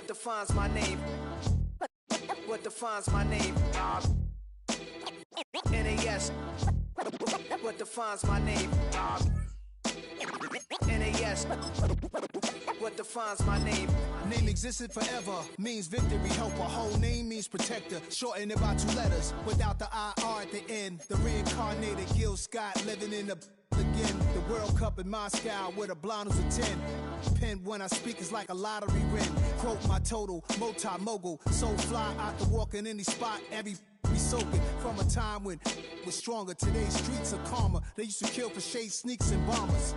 What defines my name? What defines my name? NAS. What defines my name? NAS. What defines my name? Name existed forever, means victory, helper. Whole name means protector, shortened it by 2 letters, without the IR at the end. The reincarnated Gil Scott living in the again. The World Cup in Moscow with a blonde who's a 10. Pen when I speak is like a lottery win. Quote my total, multi-mogul. So fly out to walk in any spot, every be soaking. From a time when was stronger, today's streets are calmer. They used to kill for shade sneaks and bombers.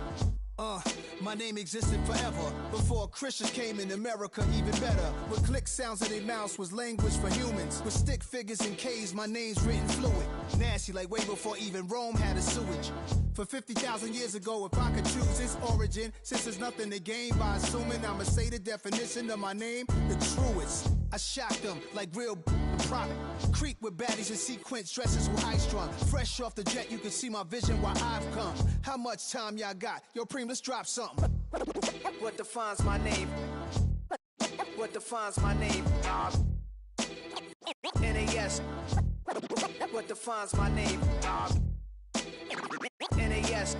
My name existed forever. Before Christians came in America, even better. With click sounds in their mouths was language for humans. With stick figures and K's, my name's written fluid. Nasty like way before even Rome had a sewage. For 50,000 years ago, if I could choose its origin, since there's nothing to gain by assuming, I'ma say the definition of my name, the truest. I shocked them like real product. Creep with baddies in sequence, dresses with high strung. Fresh off the jet, you can see my vision where I've come. How much time y'all got? Yo, Preem, let's drop something. What defines my name? What defines my name? NAS. What defines my name? NAS.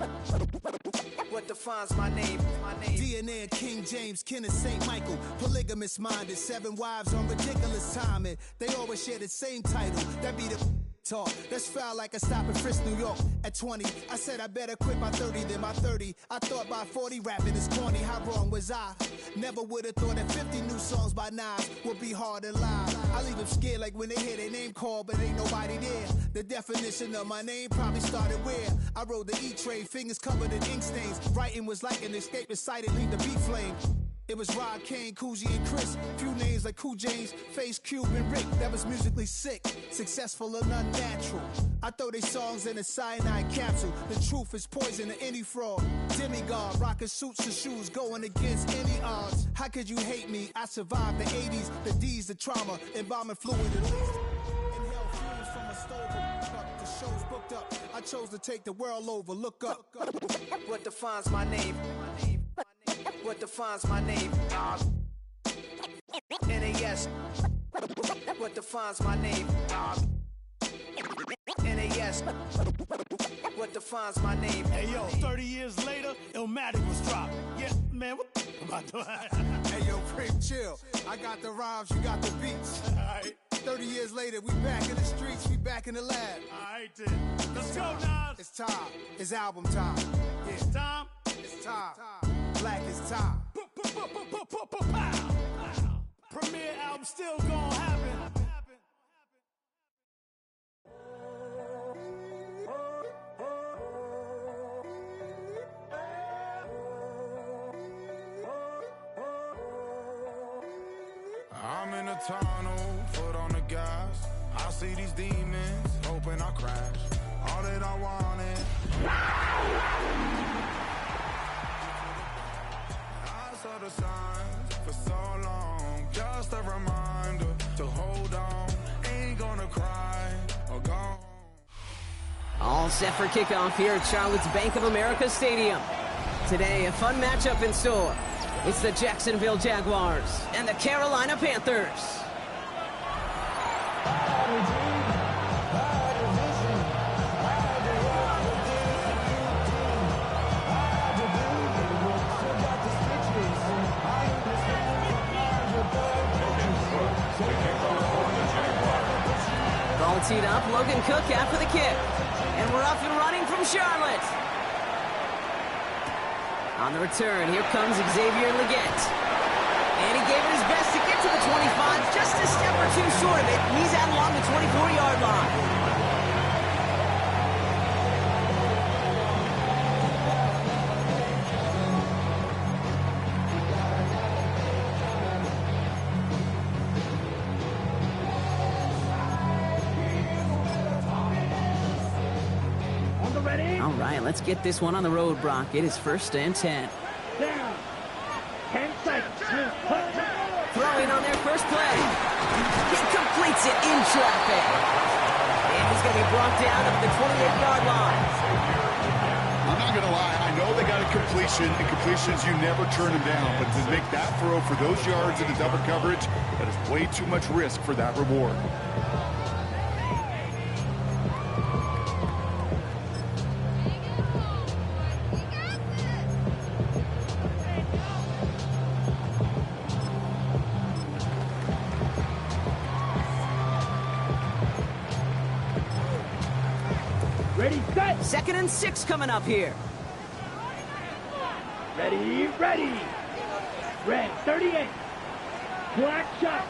What defines my name? DNA of King James, kin of St. Michael. Polygamous minded, 7 wives on ridiculous timing. They always share the same title. That be the talk. That's foul like a stop in Frisk, New York. At 20, I said I better quit by 30 than my 30. I thought by 40 rapping is corny. How wrong was I? Never would have thought that 50 new songs by Nas would be hard and live. I leave them scared like when they hear their name called, but ain't nobody there. The definition of my name probably started where I rode the E-train, fingers covered in ink stains. Writing was like an escape inside it, leave the beat flame. It was Rod, Kane, Coogee, and Chris. Few names like Cool James, Face, Cube, and Rick. That was musically sick, successful and unnatural. I throw they songs in a cyanide capsule. The truth is poison to any fraud. Demigod, rocking suits and shoes, going against any odds. How could you hate me? I survived the 80s, the D's, the trauma, embalming fluid and inhale fumes from a stove truck. The show's booked up. I chose to take the world over. Look up. What defines my name? What defines my name? NAS. What defines my name? NAS. What defines my name? Hey yo, 30 years later, Illmatic was dropped. Yeah, man, what about that? Hey yo, Preem, chill. I got the rhymes, you got the beats. Alright. 30 years later, we back in the streets, we back in the lab. Alright then. Let's go, Nas. It's time. It's album time. Yeah. It's time. It's time. Black is time. Premiere album still gonna happen. I'm in a tunnel, foot on the gas. I see these demons, hoping I crash. All that I wanted. I saw the signs for so long. Just a reminder to hold on. Ain't gonna cry or go home. All set for kickoff here at Charlotte's Bank of America Stadium. Today, a fun matchup in store. It's the Jacksonville Jaguars and the Carolina Panthers. Ball teed up, Logan Cook after the kick. And we're up and running from Charlotte. On the return, here comes Xavier Legette. And he gave it his best to get to the 25, just a step or two short of it. He's out along the 24-yard line. All right, let's get this one on the road, Brock. It is 1st and 10. Down. 10 seconds. Throwing on their first play. He completes it in traffic. And he's going to be brought down at the 28-yard line. not going to lie, I know they got a completion, and completions, you never turn them down. But to make that throw for those yards into double coverage, that is way too much risk for that reward. Ready, set. 2nd and 6 coming up here. Ready, ready. Red 38. Black shot.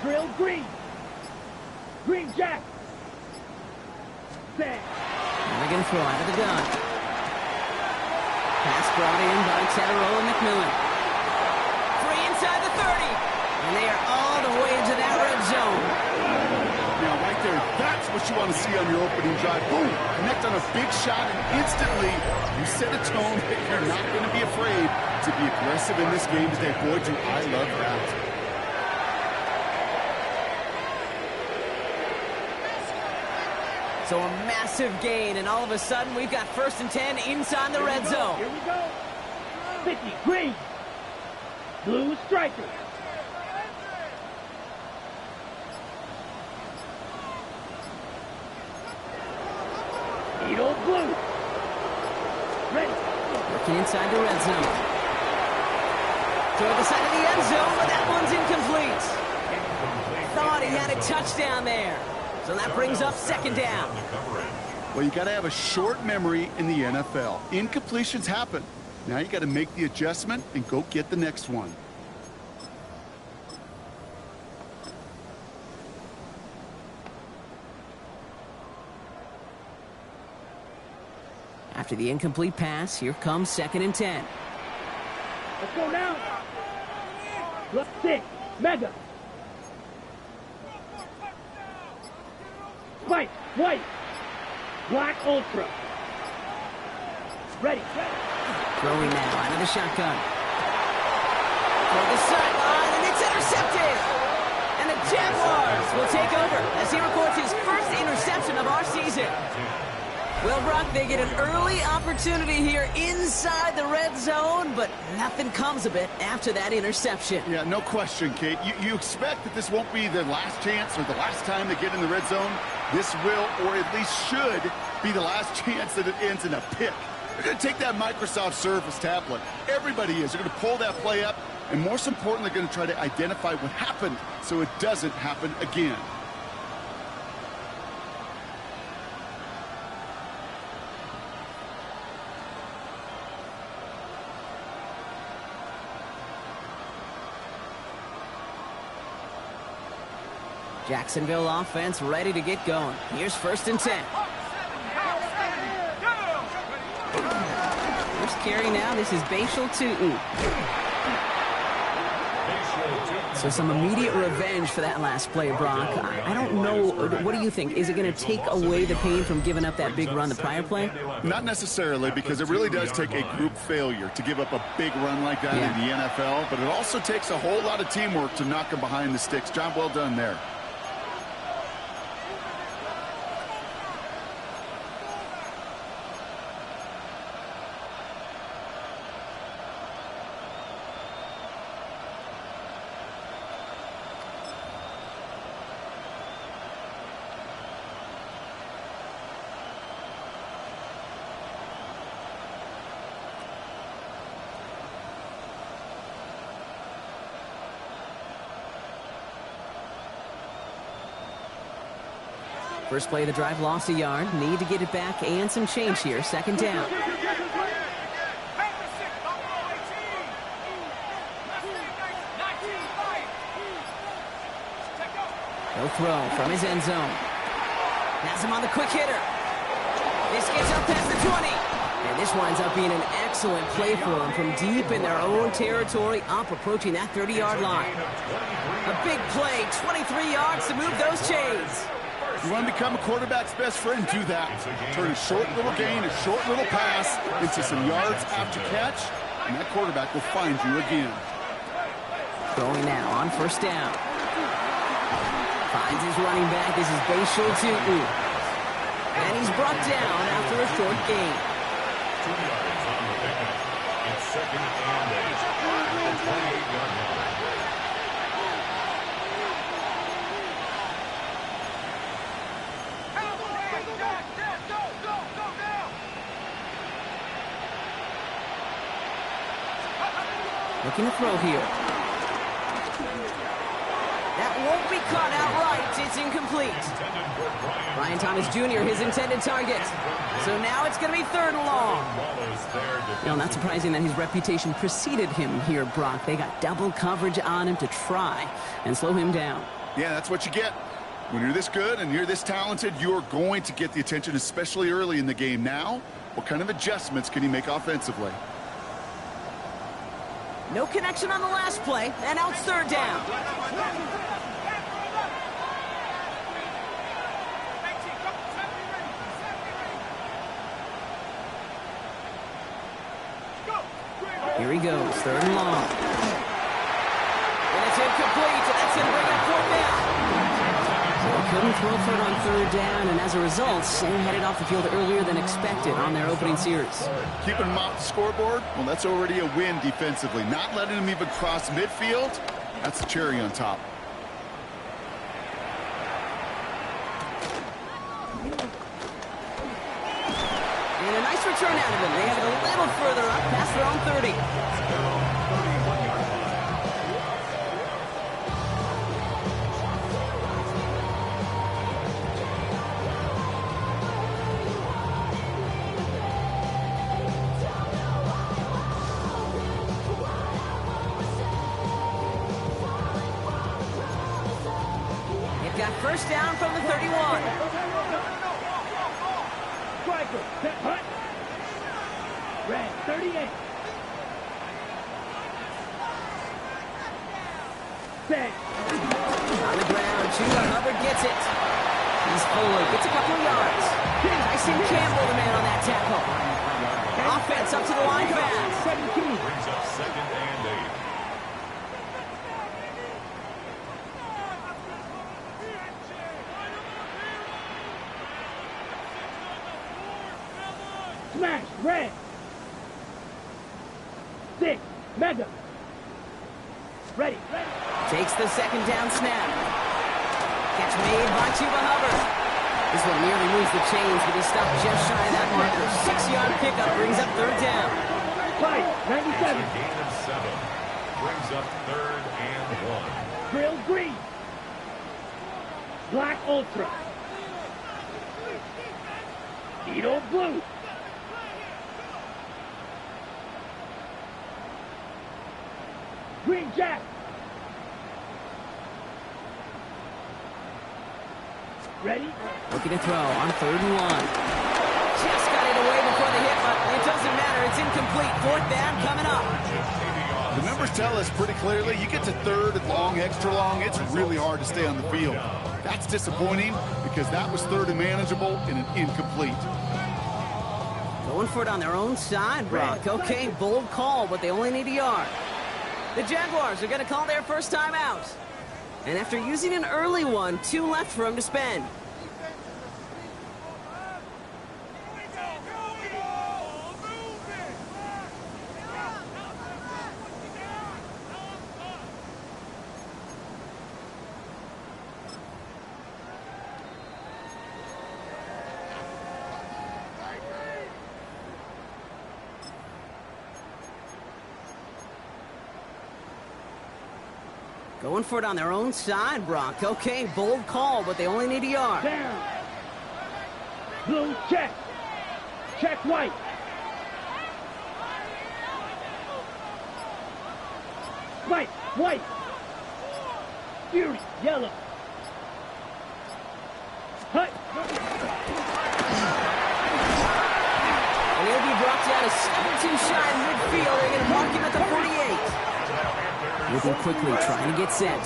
Drill green. Green jack. Set. And they're going to throw out of the gun. Pass brought in by Tetterola McMillan. Free inside the 30. And they are all the way into that red zone. Now, right there, that's what you want to see on your opening drive. Boom! Connect on a big shot, and instantly you set a tone that you're not going to be afraid to be aggressive in this game today. Boy, do I love that. So a massive gain, and all of a sudden we've got 1st and 10 inside the red zone. Here we go. 50, green. Blue striker. Needle blue. Ready. Working inside the red zone. Toward the side of the end zone, but that one's incomplete. Thought he had a touchdown there. So that brings up 2nd down. Well, you got to have a short memory in the NFL. Incompletions happen. Now you got to make the adjustment and go get the next one. After the incomplete pass, here comes 2nd and 10. Let's go now. Left 6. Mega. Spike. White. Black ultra. Ready. Throwing now out of the shotgun. For the sideline, and it's intercepted. And the Jaguars will take over as he records his first interception of our season. Well, Brock, they get an early opportunity here inside the red zone, but nothing comes of it after that interception. Yeah, no question, Kate. You expect that this won't be the last chance or the last time they get in the red zone. This will, or at least should, be the last chance that it ends in a pick. They're going to take that Microsoft Surface tablet. Everybody is. They're going to pull that play up, and most importantly, they're going to try to identify what happened so it doesn't happen again. Jacksonville offense ready to get going. Here's 1st and 10. First carry now. This is Bashal Tutin. So some immediate revenge for that last play, Brock. I don't know. What do you think? Is it going to take away the pain from giving up that big run the prior play? Not necessarily, because it really does take a group failure to give up a big run like that in the NFL. But it also takes a whole lot of teamwork to knock them behind the sticks. Job well done there. First play of the drive, lost a yard. Need to get it back and some change here. 2nd down. He'll throw from his end zone. Has him on the quick hitter. This gets up past the 20. And this winds up being an excellent play for them from deep in their own territory, up approaching that 30-yard line. A big play, 23 yards to move those chains. You want to become a quarterback's best friend, do that. Turn a short little gain, a short little pass into some yards after catch, and that quarterback will find you again. Throwing now on 1st down. Finds his running back. This is Bashal Tutin. And he's brought down after a short gain. 2 yards on the pickup. It's 2nd and 8 at the 28-yard line. Looking to throw here. That won't be caught outright. It's incomplete. Brian Thomas Jr., his intended target. So now it's going to be 3rd and long. You know, not surprising that his reputation preceded him here, Brock. They got double coverage on him to try and slow him down. Yeah, that's what you get. When you're this good and you're this talented, you're going to get the attention, especially early in the game. Now, what kind of adjustments can he make offensively? No connection on the last play, and now it's 3rd down. Here he goes, 3rd and long. And it's incomplete, and that's going to bring up 4th down. So he couldn't throw for it on 3rd down, and as a result, they headed off the field earlier than expected on their opening series. Keeping him off the scoreboard, well, that's already a win defensively. Not letting him even cross midfield, that's the cherry on top. And a nice return out of him. They have it a little further up past their own 30. They've got 1st down from the 31. Striker, set, hut. Red, 38. Set. On the ground, Chuba Hubbard gets it. He's forward, gets a couple of yards. Tyson Campbell, the man on that tackle. Offense up to the line fast. 17. Brings up 2nd and 8. Smash, red. 6, mega. Ready. Takes the 2nd down snap. Catch made by Chuba Hubbard. This one nearly moves the chains, but he stopped just shy of that marker. 6-yard pickup brings up 3rd down. Fight, 97. It's a gain of 7. Brings up 3rd and 1. Drill green. Black ultra. Edo blue. Green jack. Ready? Looking to throw on 3rd and 1. Just got it away before the hit, but it doesn't matter. It's incomplete. 4th down coming up. The numbers tell us pretty clearly, you get to 3rd and long, extra long, it's really hard to stay on the field. That's disappointing because that was 3rd and manageable and an incomplete. Going for it on their own side, Brock. Okay, bold call, but they only need a yard. The Jaguars are going to call their first time out. And after using an early one, 2 left for him to spend. Going for it on their own side, Brock. Okay, bold call, but they only need a yard. Down. Blue check. Check white. White, white. Fury, yellow. Hut. And he'll be brought down a step too shy in midfield. They're going to mark him at the 48. Moving quickly, trying to get set.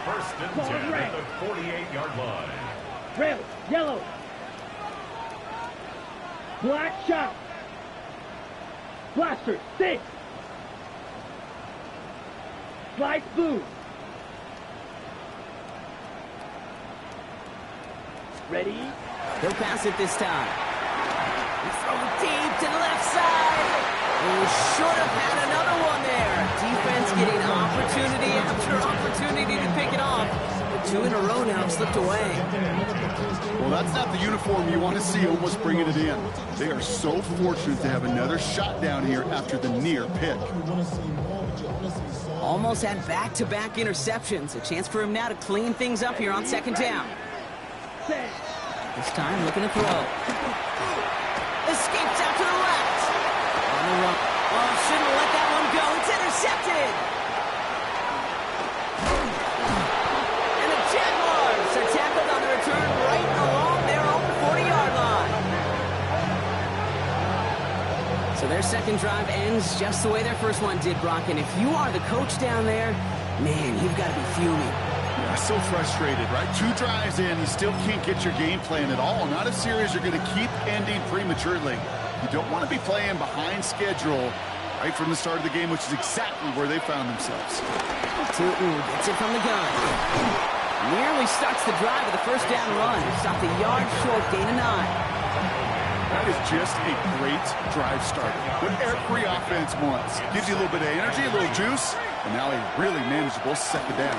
1st and 10 at the 48-yard line. Red, yellow. Black shot. Blaster, 6. Slice blue. Ready? He'll pass it this time. He throws deep to the left side. He should have had another one there. Defense getting opportunity after opportunity to pick it off. But 2 in a row now have slipped away. Well, that's not the uniform you want to see almost bringing it in. They are so fortunate to have another shot down here after the near pick. Almost had back-to-back interceptions. A chance for him now to clean things up here on second down. This time looking to throw. Escapes out to the left. On the run. Oh, shouldn't have let that one go. It's intercepted. And the Jaguars are tackled on the return right along their own 40-yard line. So their second drive ends just the way their first one did, Brock. And if you are the coach down there, man, you've got to be fuming. Yeah, so frustrated, right? 2 drives in, you still can't get your game plan at all. Not a series you're going to keep ending prematurely. You don't want to be playing behind schedule right from the start of the game, which is exactly where they found themselves. Tootin gets it from the gun. Nearly starts the drive with a first down run. Stopped a yard short, gain of 9. That is just a great drive starter. What every offense wants. Gives you a little bit of energy, a little juice, and now a really manageable second down.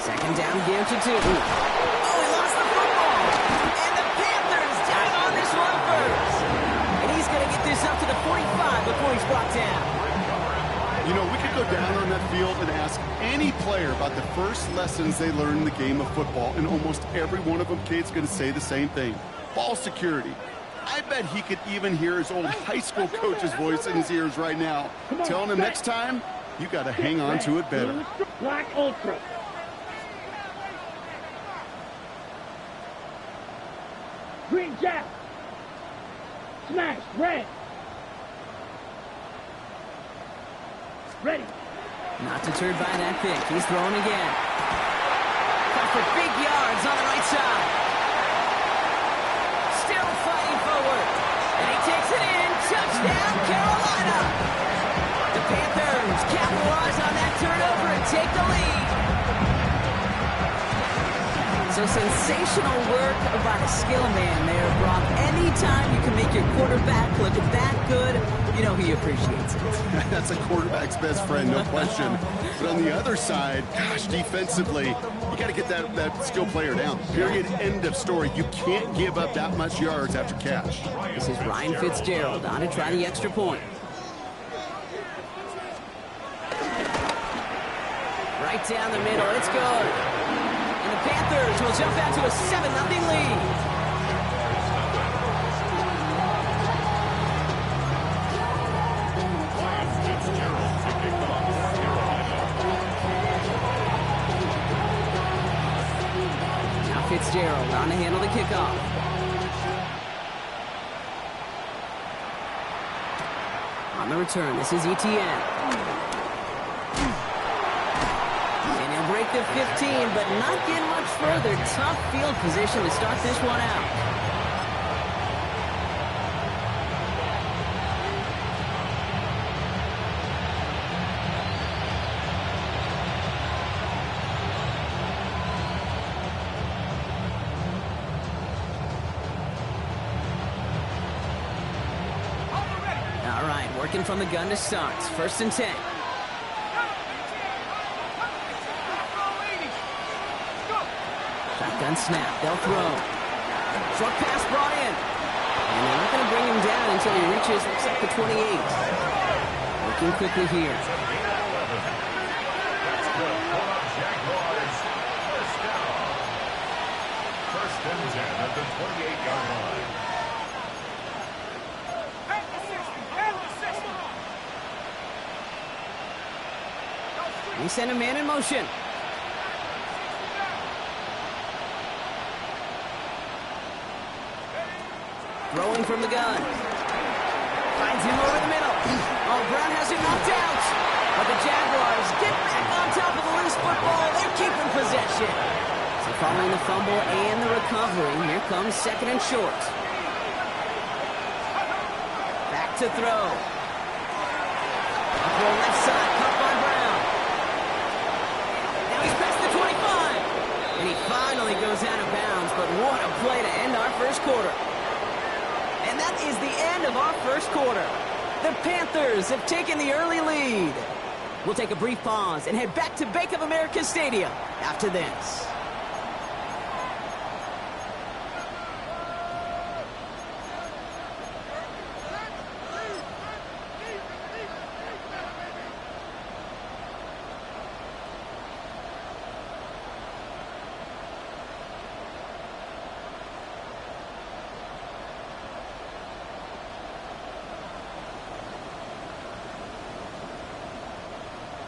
Second down again to Tootin. Oh, he lost the football. And the Panthers tag on this one first. And he's going to get this up to the 45 before he's brought down. You know, we could go down on that field and ask any player about the first lessons they learned in the game of football, and almost every one of them, Kate's going to say the same thing. Ball security. I bet he could even hear his old high school coach's voice in his ears right now, telling him next time, you got to hang on to it better. Black Ultra. Green Jack. Smash. Red. Ready. Not deterred by that pick. He's throwing again. Got for big yards on the right side. Still fighting forward. And he takes it in. Touchdown, Carolina. The Panthers capitalize on that turnover and take the lead. So sensational work by the skill man there, Brock. Anytime you can make your quarterback look that good, you know he appreciates it. That's a quarterback's best friend, no question. But on the other side, gosh, defensively, you got to get that skill player down. Period, end of story. You can't give up that much yards after catch. This is Ryan Fitzgerald on to try the extra point. Right down the middle, it's good. And the Panthers will jump out to a 7-0 lead. Now Fitzgerald on to handle the kickoff. On the return, this is Etienne. Break the 15, but not get much further. Tough field position to start this one out. All right, working from the gun to start. 1st and 10. Shotgun snap, they'll throw. Short pass brought in. And they're not going to bring him down until he reaches, looks like the 28. Working quickly here. That's good for the Jaguars. First down. 1st and 10 at the 28-yard line. He sent a man in motion. Throwing from the gun. Finds him over the middle. Oh, Brown has it knocked out. But the Jaguars get back on top of the loose football. They're keeping possession. So following the fumble and the recovery, here comes 2nd and short. Back to throw. Up the left side, caught by Brown. Now he's past the 25. And he finally goes out of bounds, but what a play to end our first quarter. first quarter. The Panthers have taken the early lead. We'll take a brief pause and head back to Bank of America Stadium after this.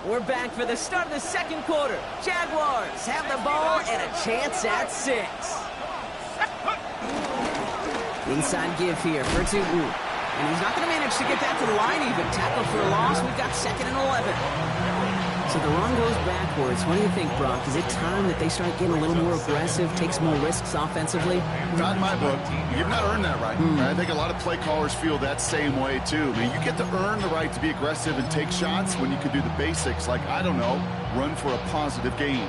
We're back for the start of the second quarter. Jaguars have the ball and a chance at 6. Inside give here for Tootin. And he's not going to manage to get that to the line even. Tackle for a loss. We've got 2nd and 11. So the run goes backwards. What do you think, Brock? Is it time that they start getting a little more aggressive, take some more risks offensively? Not in my book. You've not earned that right. I think a lot of play callers feel that same way, too. I mean, you get to earn the right to be aggressive and take shots when you can do the basics, like, I don't know, run for a positive gain.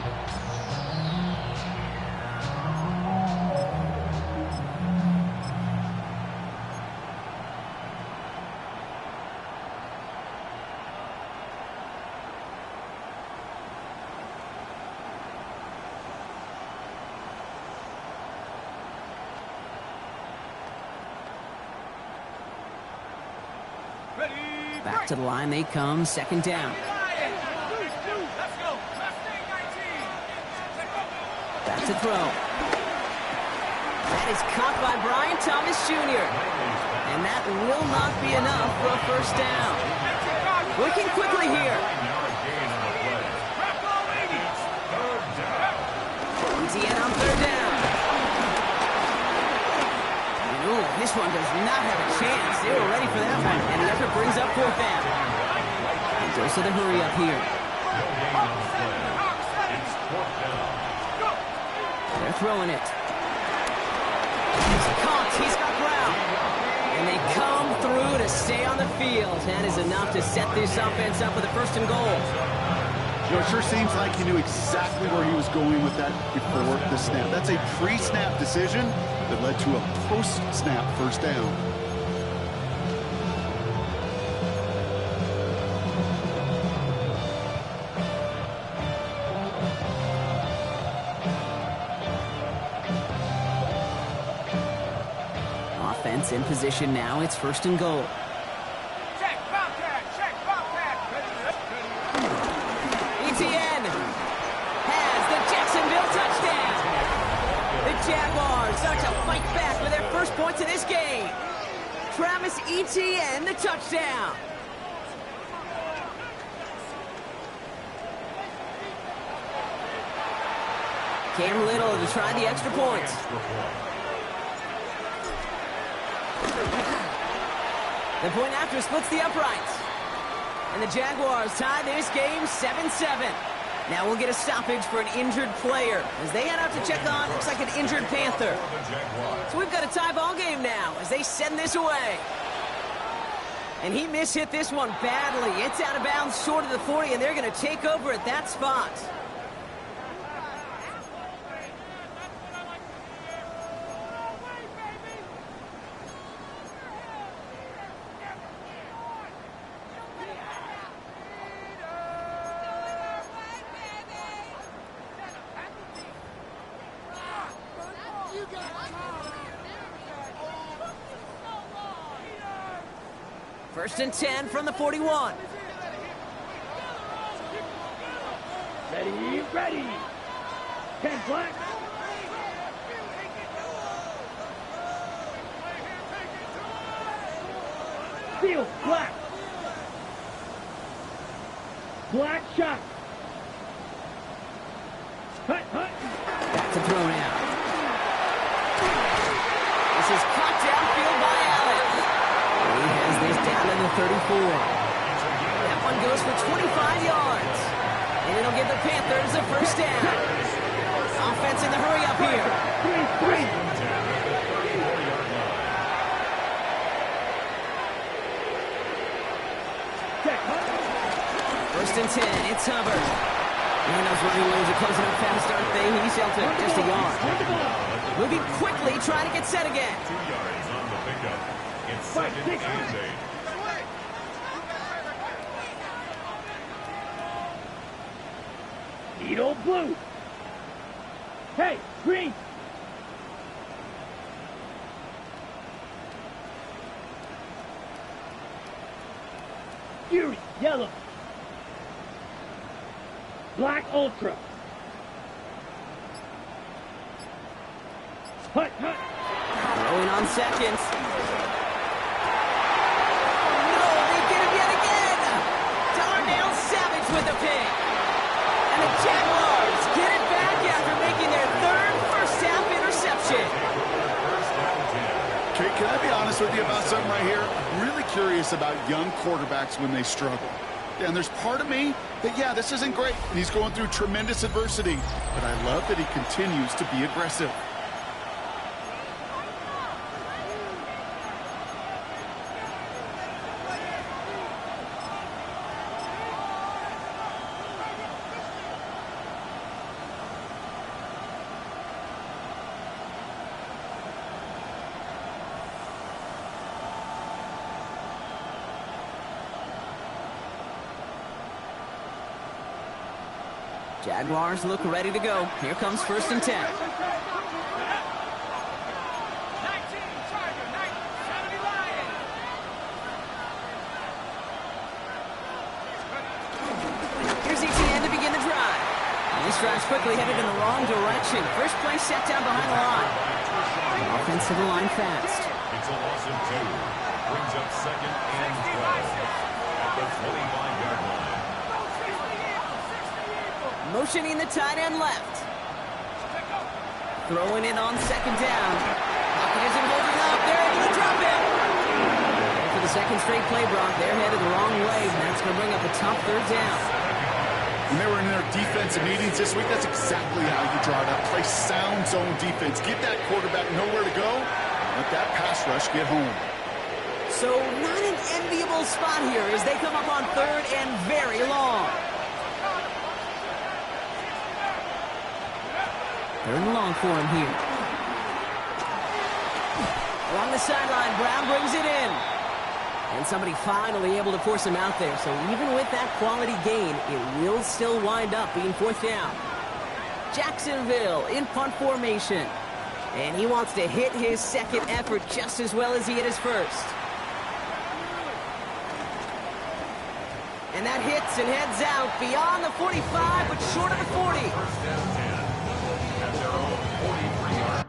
Back to the line they come, 2nd down. Back to throw. That is caught by Brian Thomas Jr. And that will not be enough for a first down. Working quickly here. ETN on 3rd down. Ooh, this one does not have a chance. They were ready for that one. And the effort brings up 4th down. And goes to the hurry up here. They're throwing it. He's caught. He's got ground. And they come through to stay on the field. That is enough to set this offense up with a 1st and goal. You know, it sure seems like he knew exactly where he was going with that before the snap. That's a pre-snap decision that led to a post-snap 1st down. Offense in position now. It's 1st and goal. ETN has the Jacksonville touchdown. The Jaguars start to fight back for their first points of this game. Travis Etienne, the touchdown. Cam Little to try the extra points. The point after splits the uprights. And the Jaguars tie this game 7-7. Now we'll get a stoppage for an injured player as they head out to check on, looks like an injured Panther. So we've got a tie ball game now as they send this away. And he mishit this one badly. It's out of bounds short of the 40, and they're going to take over at that spot. First and 10 from the 41. Ready, ready. 10 black. Field, black. Black shot. Hut, hut. Back to throw now. This is caught downfield by Allen. He has this down to the 34. That one goes for 25 yards. And it'll give the Panthers a first down. Offense in the hurry up here. 3-3. First and 10, it's Hubbard. And those running lanes are closing up fast, aren't they? He's sheltered just a yard. Moving quickly, trying to get set again. 2 yards on the pickup. second and 8. Need old blue. Hey, green. Fury, yellow. Black ultra. Hut, hut. Throwing on seconds. No, they did it yet again. Darnell Savage with the pick. And the Jaguars get it back after making their third first-half interception. Okay, can I be honest with you about something right here? Really curious about young quarterbacks when they struggle. And there's part of me that, yeah, this isn't great. And he's going through tremendous adversity. But I love that he continues to be aggressive. Jaguars look ready to go. Here comes 1st and 10. Here's ETN to begin the drive. And this drive's quickly headed in the wrong direction. First play set down behind the line. The offensive line fast. It's a loss of 2. Brings up 2nd and 12 at the 25-yard line. Motioning the tight end left. Throwing it on 2nd down. Pocket isn't holding up. They're able to drop it. And for the second straight play, Brock, they're headed the wrong way. And that's going to bring up a tough 3rd down. When they were in their defensive meetings this week, that's exactly how you draw it up. Play sound zone defense. Give that quarterback nowhere to go. Let that pass rush get home. So not an enviable spot here as they come up on 3rd and very long. 3rd and long for him here. Along the sideline, Brown brings it in. And somebody finally able to force him out there. So even with that quality gain, it will still wind up being 4th down. Jacksonville in punt formation. And he wants to hit his second effort just as well as he hit his first. And that hits and heads out beyond the 45, but short of the 40. First down 10 at their own 43-yard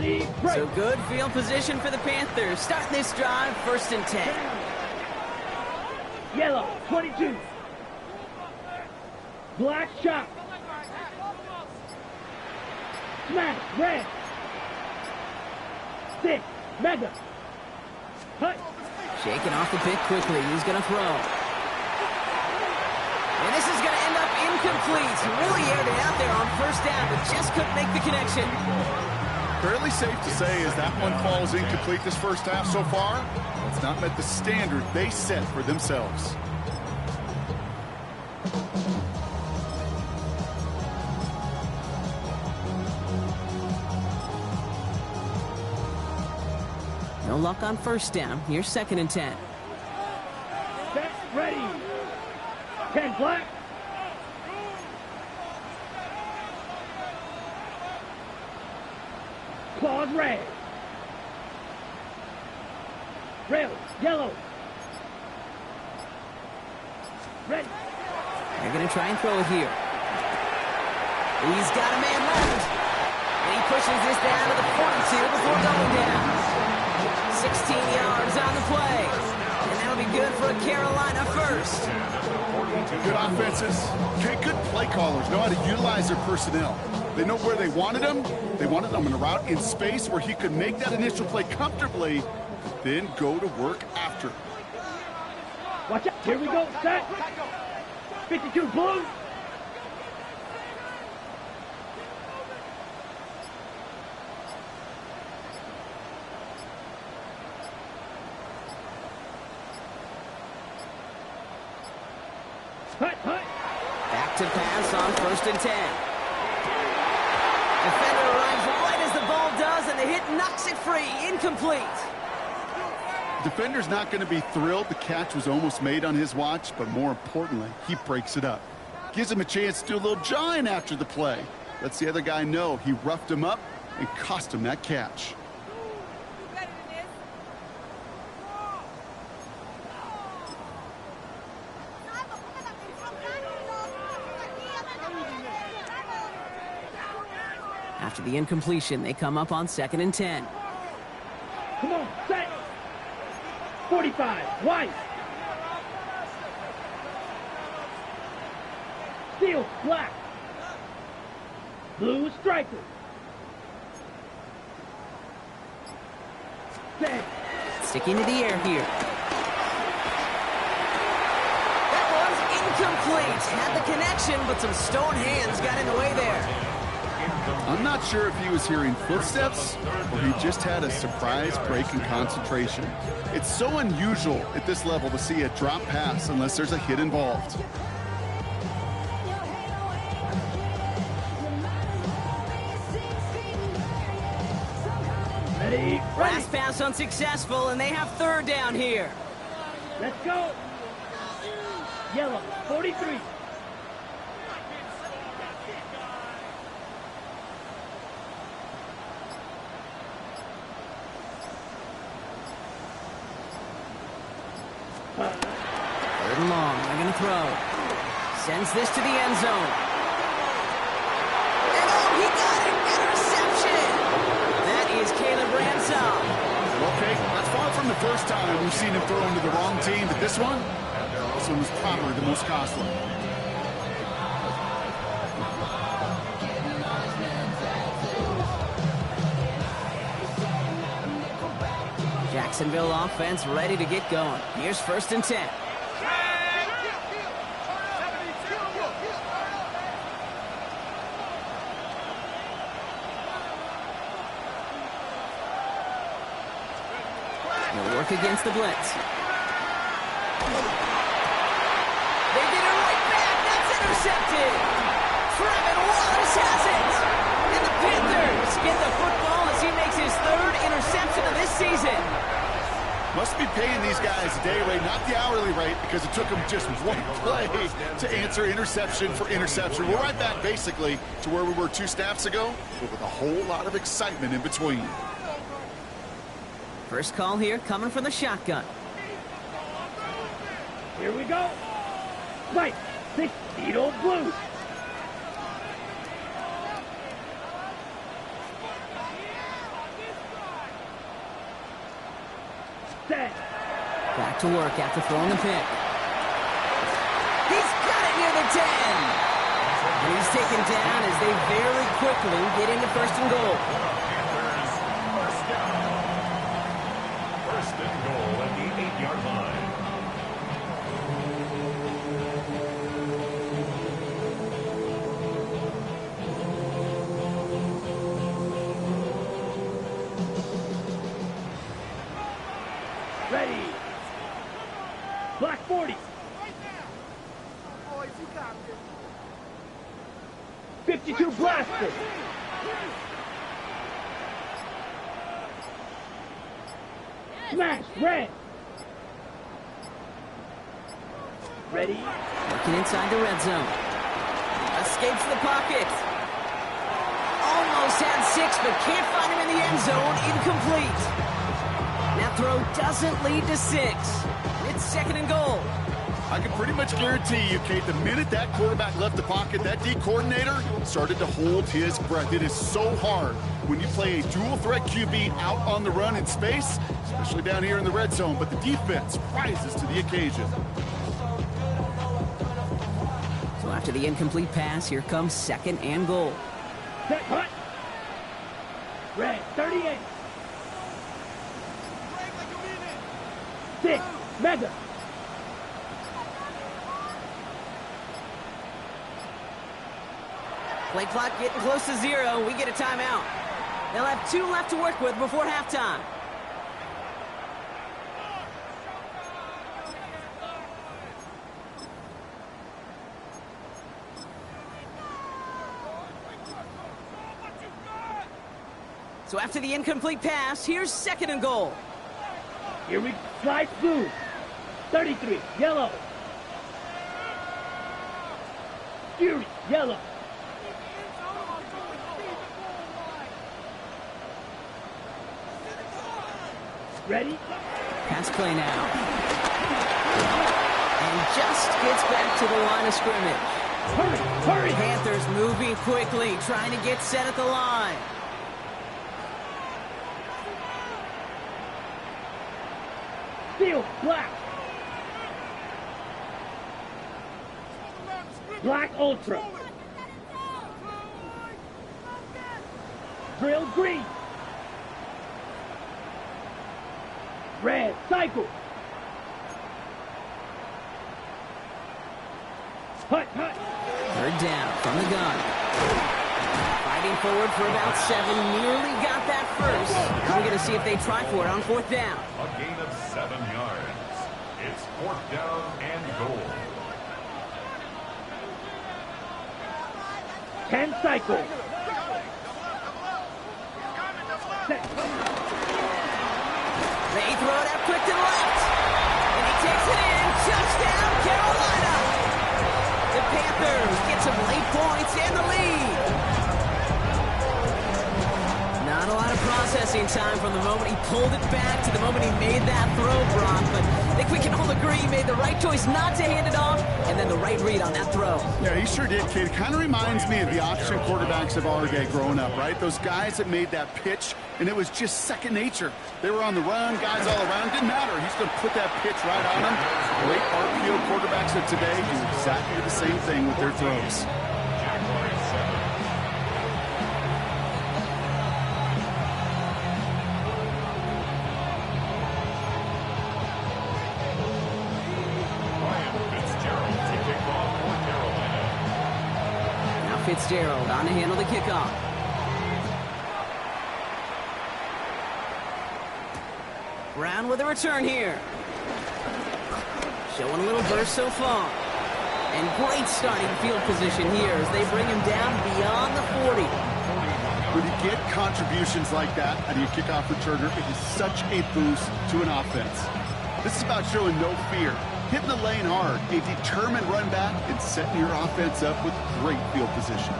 Ready, break. So good field position for the Panthers. Starting this drive, 1st and 10. Yellow, 22. Black shot. Smash, red. 6, mega. Hut. Shaking off the pick quickly. He's going to throw. And this is going to end up incomplete. Really aired it out there on 1st down, but just couldn't make the connection. Fairly safe to say as that one falls incomplete this first half so far. It's not met the standard they set for themselves. No luck on 1st down. Here's 2nd and 10. Set, ready. 10 black. Claws red. Rails yellow. Red. They're going to try and throw it here. He's got a man left. And he pushes this down to the 42 before going down. 16 yards on the play. And that'll be good for a Carolina first. Good offenses. Okay, good play callers know how to utilize their personnel. They know where they wanted him. They wanted him in a route in space where he could make that initial play comfortably, then go to work after. Watch out. Here we go. Set. 52 blue. Hut, hut. Back to pass on 1st and 10. Defender arrives right as the ball does, and the hit knocks it free. Incomplete. Defender's not going to be thrilled the catch was almost made on his watch, but more importantly, he breaks it up. Gives him a chance to do a little jawing after the play. Lets the other guy know he roughed him up and cost him that catch. After the incompletion, they come up on 2nd and 10. Come on, set. 45, white. Steel, black. Blue striker. Set. Sticking to the air here. That was incomplete. Had the connection, but some stone hands got in the way there. I'm not sure if he was hearing footsteps or he just had a surprise break in concentration. It's so unusual at this level to see a drop pass unless there's a hit involved. Ready, ready. Last pass unsuccessful, and they have 3rd down here. Let's go. Yellow, 43. Third and long. They're going to throw. Sends this to the end zone. And oh, he got it! Interception! That is Caleb Ransom. Okay, that's far from the first time we've seen him throw into the wrong team, but this one was probably the most costly. Jacksonville offense ready to get going. Here's 1st and 10. They'll work against the blitz. They get it right back. That's intercepted. Trevin Wallace has it. And the Panthers get the football as he makes his 3rd interception of this season. Must be paying these guys a day rate, not the hourly rate, because it took them just one play to answer interception for interception. We're right back, basically, to where we were 2 snaps ago, but with a whole lot of excitement in between. First call here coming from the shotgun. Here we go. Right, 6 needle blue. Back to work after throwing the pick. He's got it near the 10. And he's taken down as they very quickly get into first and goal. Panthers, first down. First and goal at the 8-yard line. Ready. Black 40. 52 blaster. Smash red. Ready. Working inside the red zone. Escapes the pocket. Almost had 6, but can't find him in the end zone. Incomplete. That throw doesn't lead to 6. It's second and goal. I can pretty much guarantee you, Kate, the minute that quarterback left the pocket, that D coordinator started to hold his breath. It is so hard when you play a dual-threat QB out on the run in space, especially down here in the red zone, but the defense rises to the occasion. So after the incomplete pass, here comes second and goal. Set hut. Red 38. 6. Mega. Play clock getting close to 0. We get a timeout. They'll have 2 left to work with before halftime. So after the incomplete pass, here's second and goal. Here we slide blue. 33. Yellow. Fury. Yellow. Ready? Pass play now. And just gets back to the line of scrimmage. Hurry, hurry. Panthers moving quickly, trying to get set at the line. Field black. Black ultra. Drill green. Red cycle. Hut, hut. Third down from the gun. Fighting forward for about 7. Nearly got that first. Now we're going to see if they try for it on fourth down. A gain of 7 yards. It's fourth down and goal. 10 cycle. Set. They throw it out quick to the left. And he takes it in. Touchdown, Carolina. The Panthers get some late points and the lead. Not a lot of processing time from the moment he pulled it back to the moment he made that throw, Brock. But I think we can all agree he made the right choice not to hand it off, and then the right read on that throw. Yeah, he sure did, kid. It kind of reminds me of the option quarterbacks of our day growing up, right? Those guys that made that pitch, and it was just second nature. They were on the run, guys all around. Didn't matter. He's going to put that pitch right on them. Great RPO quarterbacks of today do exactly the same thing with their throws. Fitzgerald on to handle the kickoff. Brown with a return here. Showing a little burst so far. And great starting field position here as they bring him down beyond the 40. When you get contributions like that out of your kickoff returner, it is such a boost to an offense. This is about showing no fear, hitting the lane hard, a determined run back, and setting your offense up with great field position.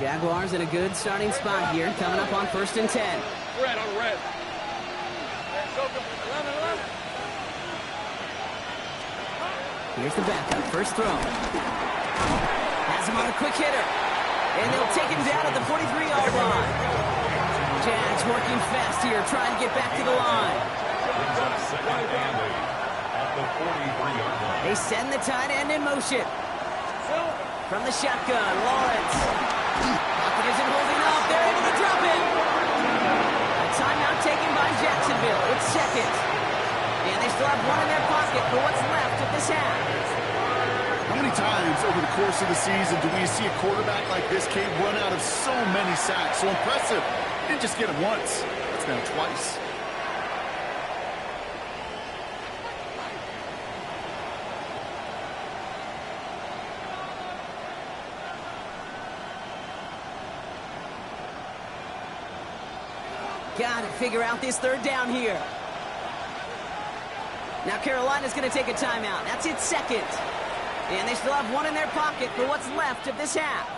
Jaguars in a good starting spot here, coming up on 1st and 10. Red on red. Here's the backup. First throw. Has him on a quick hitter. And they'll take him down at the 43-yard line. Jags working fast here, trying to get back to the line. Brings up second and 8 at the 43-yard line. They send the tight end in motion. From the shotgun, Lawrence. Pocket isn't holding up. They're able to drop it. A timeout taken by Jacksonville. It's second. And they still have one in their pocket for what's left of this half. How many times over the course of the season do we see a quarterback like this kid run out of so many sacks? So impressive. He didn't just get him once. It's now twice. Got to figure out this third down here. Now Carolina's going to take a timeout. That's its second. And they still have one in their pocket for what's left of this half.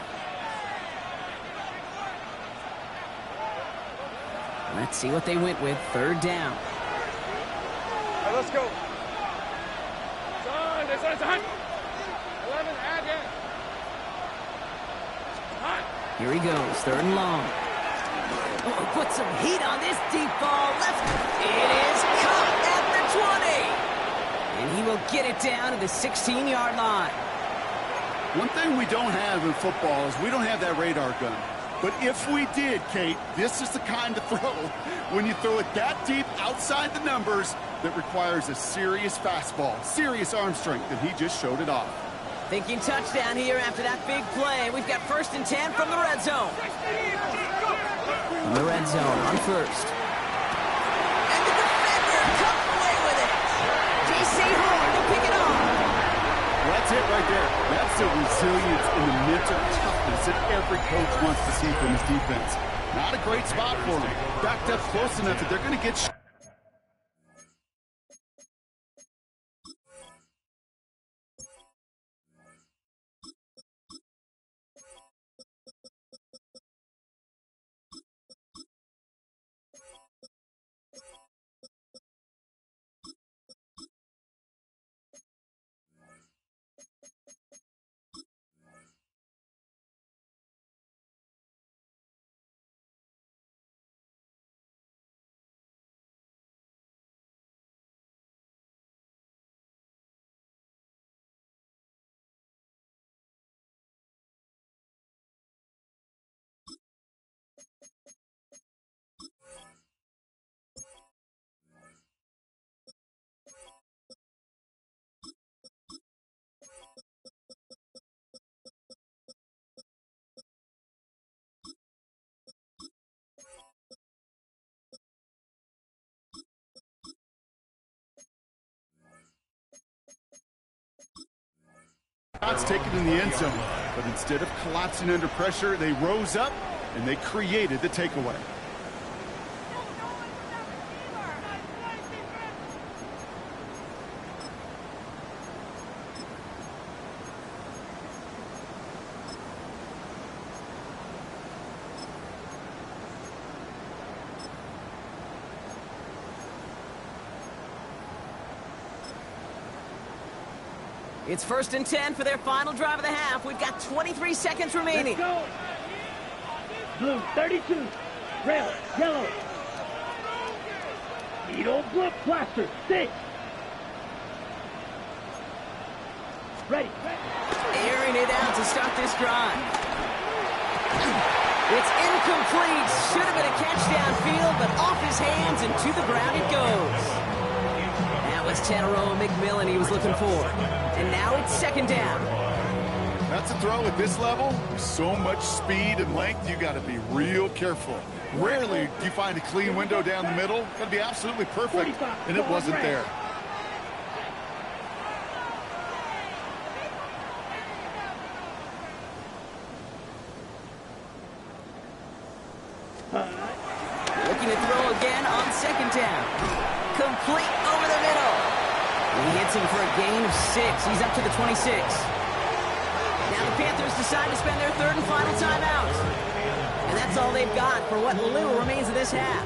Let's see what they went with. Third down. All right, let's go. It's on. 11, add in. Here he goes. Third and long. Oh, put some heat on this deep ball. It is caught at the 20. And he will get it down to the 16-yard line. One thing we don't have in football is we don't have that radar gun. But if we did, Kate, this is the kind of throw, when you throw it that deep outside the numbers, that requires a serious fastball, serious arm strength, and he just showed it off. Thinking touchdown here after that big play. We've got 1st and 10 from the red zone. From the red zone on first. And the defender comes away with it. J.C. Horn will pick it off. Well, that's it right there. That's the resilience and the mental toughness that every coach wants to see from his defense. Not a great spot for him. Backed up close enough that they're going to get shots taken in the end zone, but instead of collapsing under pressure, they rose up and they created the takeaway. It's 1st and 10 for their final drive of the half. We've got 23 seconds remaining. Let's go. Blue 32. Red, yellow. Needle, blue, plaster, 6. Ready. Airing it out to start this drive. It's incomplete. Should have been a catch downfield, but off his hands and to the ground it goes. That was Tannero McMillan he was looking for. And now it's 2nd down. That's a throw at this level. With so much speed and length, you got to be real careful. Rarely do you find a clean window down the middle. Got to be absolutely perfect, and it wasn't there. Looking to throw again on 2nd down. Complete over the middle. He hits him for a gain of 6. He's up to the 26. Now the Panthers decide to spend their 3rd and final timeout. And that's all they've got for what little remains of this half.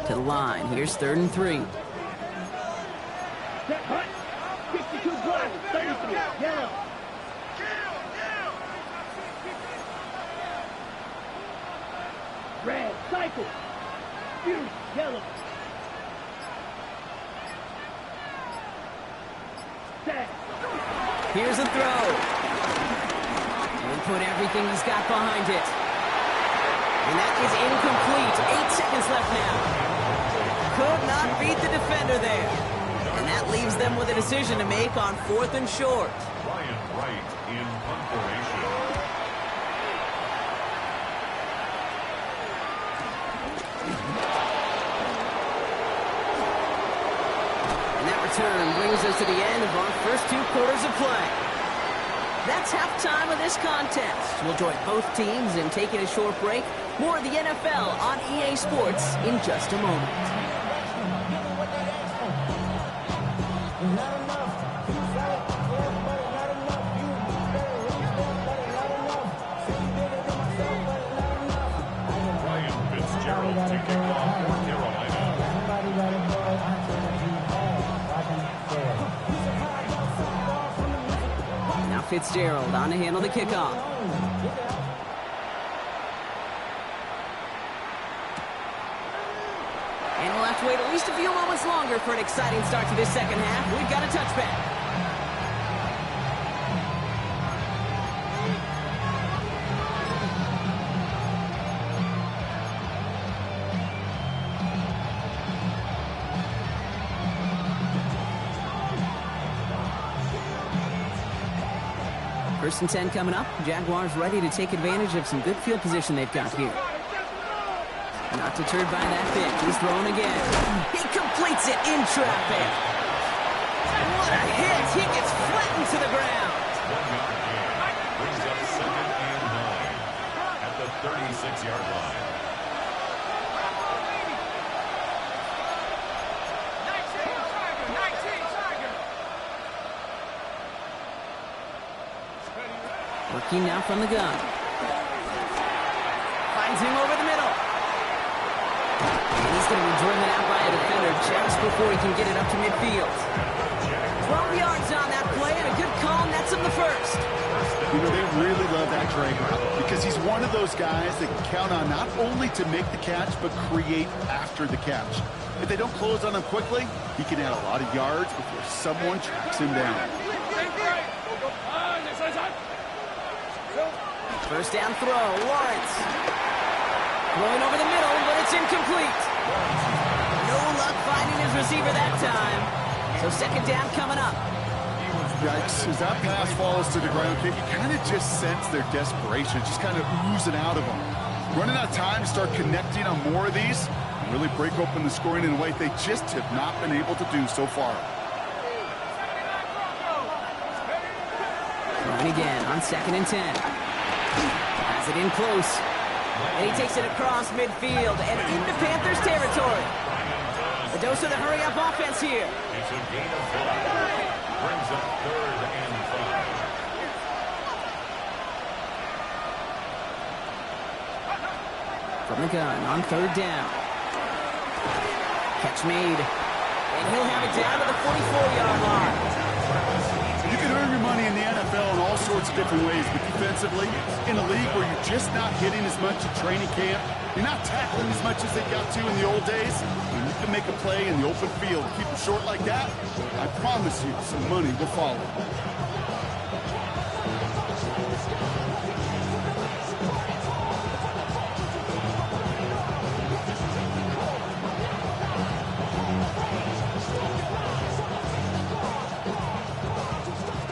To the line. Here's 3rd and 3. Set hut. 62 black, 33, yellow. Red, cycle. Fuse, yellow. Set. Here's a throw. He'll put everything he's got behind it. And that is incomplete. 8 seconds left now. Could not beat the defender there. And that leaves them with a decision to make on 4th and short. Ryan Wright in punt formation. And that return brings us to the end of our first 2 quarters of play. That's halftime of this contest. We'll join both teams in taking a short break. More of the NFL on EA Sports in just a moment. Now Fitzgerald on to handle the kickoff. And we'll have to wait at least a few moments longer for an exciting start to this second half. We've got a touchback. First and 10 coming up. Jaguars ready to take advantage of some good field position they've got here. Not deterred by that pick. He's throwing again. He completes it in traffic. What a hit. He gets flattened to the ground. 1 yard gain. Brings up 2nd and 9 at the 36-yard line. Working now from the gun. Finds him over the middle. And he's going to be driven out by a defender just before he can get it up to midfield. 12 yards on that play and a good call nets him the first. You know, they really love that drag route because he's one of those guys that can count on not only to make the catch, but create after the catch. If they don't close on him quickly, he can add a lot of yards before someone tracks him down. First down throw, Lawrence. Throwing over the middle, but it's incomplete. No luck finding his receiver that time. So second down coming up. Yikes, as that pass falls to the ground, you kind of just sense their desperation, just kind of oozing out of them. Running out of time to start connecting on more of these, and really break open the scoring in a way they just have not been able to do so far. Throwing again on 2nd and 10. Has it in close. And he takes it across midfield and into Panthers territory. A dose of the hurry-up offense here. It's a gain of 5. Brings up 3rd and 5. From the gun on 3rd down. Catch made. And he'll have it down to the 44-yard line. You can earn your money in the NFL in all sorts of different ways, but defensively, in a league where you're just not hitting as much at training camp, you're not tackling as much as they got to in the old days, and you can make a play in the open field. Keep it short like that, I promise you some money will follow.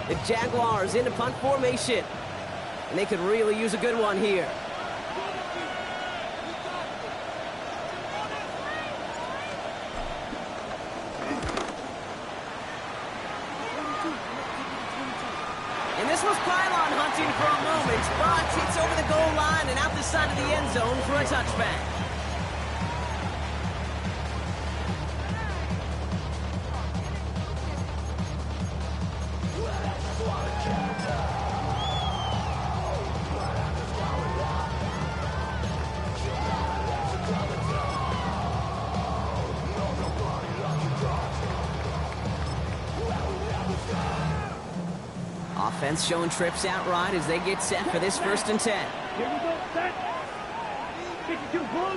The Jaguars into punt formation. And they could really use a good one here. And this was pylon hunting for a moment, but it's over the goal line and out the side of the end zone for a touchback. Defense showing trips out right as they get set for this 1st and 10. Here we go, set. 52 blue.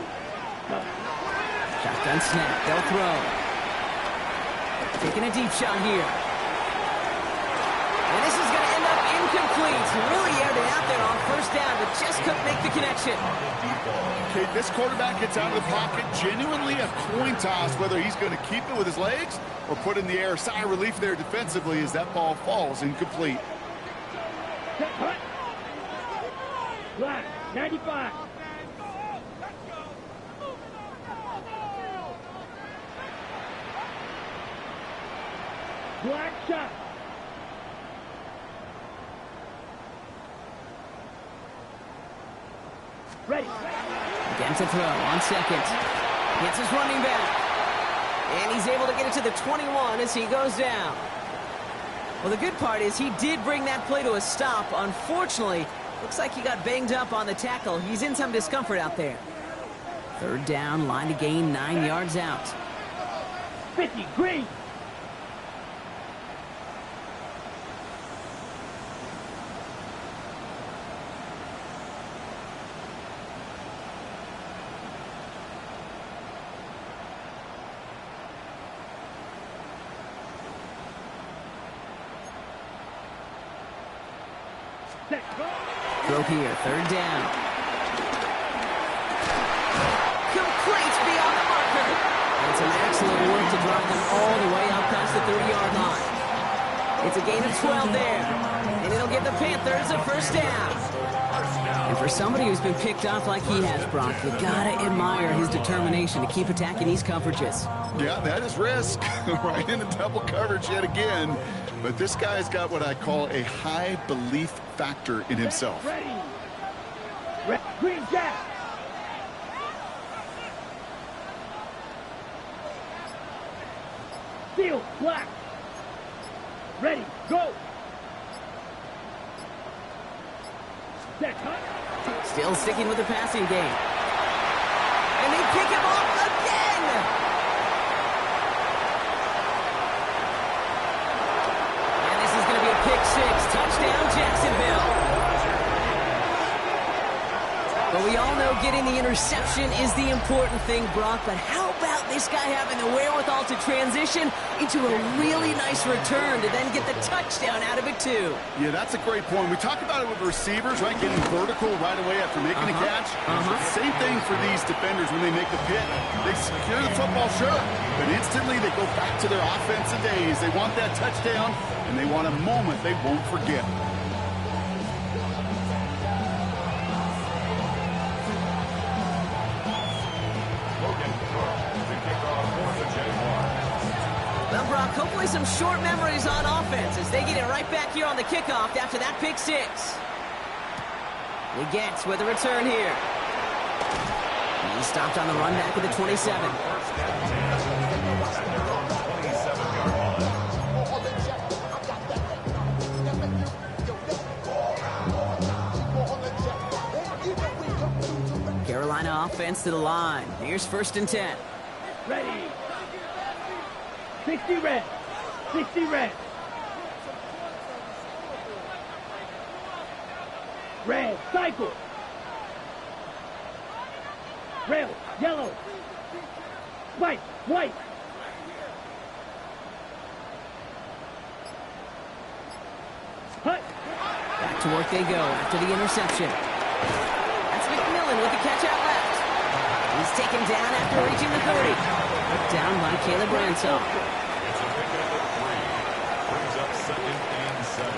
Shotgun snap, they'll throw. Taking a deep shot here. And this is going to end up incomplete. Really aired it out there on 1st down, but just couldn't make the connection. Okay, this quarterback gets out of the pocket, genuinely a coin toss, whether he's going to keep it with his legs or put in the air. Sigh of relief there defensively as that ball falls incomplete. Cut. Black, 95. Black shot. Ready. Again to throw on 2nd. Gets his running back. And he's able to get it to the 21 as he goes down. Well, the good part is he did bring that play to a stop. Unfortunately, looks like he got banged up on the tackle. He's in some discomfort out there. 3rd down, line to gain, 9 yards out. 50, green. Throw here, 3rd down. Complete beyond the marker. And some excellent work to drop them all the way up past the 30-yard line. It's a gain of 12 there. And it'll give the Panthers a 1st down. And for somebody who's been picked off like he has, Brock, you gotta admire his determination to keep attacking these coverages. Yeah, that is risk. Right into double coverage yet again. But this guy's got what I call a high belief factor in himself. Ready. Green jack. Steel, black. Ready, go. Set, cut. Still sticking with the passing game. And they pick him off again! And this is going to be a pick 6. Touchdown, Jacksonville. But we all know getting the interception is the important thing, Brock. But how about this guy having the wherewithal to transition into a really nice return to then get the touchdown out of it, too? Yeah, that's a great point. We talk about it with receivers, right? Getting vertical right away after making a catch. Same thing for these defenders when they make the pick. They secure the football, sure, but instantly they go back to their offensive days. They want that touchdown, and they want a moment they won't forget. Well, Brock, hopefully some short memories on offense as they get it right back here on the kickoff after that pick 6. He gets with a return here. He stopped on the run back at the 27. Carolina offense to the line. Here's 1st and 10. Ready. 60 red. 60 red. Red, cycle. Red, yellow. White, white. Hut. Back to work they go after the interception. That's McMillan with the catch out left. He's taken down after reaching the 30. Put down by Caleb Ransom. It's a pickup of 3. Brings up 2nd and 7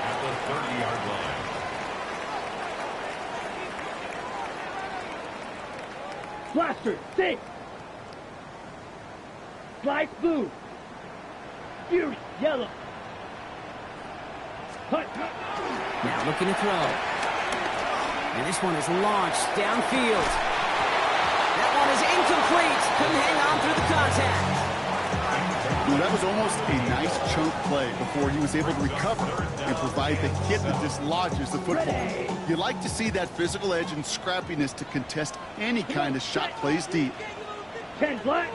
at the 30-yard line. Blaster, 6. Slice blue. Fury, yellow. Hut. Now looking to throw. And this one is launched downfield. That one is incomplete. Couldn't hang on through the contact. Well, that was almost a nice chunk play before he was able to recover and provide the hit that dislodges the football. You like to see that physical edge and scrappiness to contest any kind of shot plays deep. 10 black.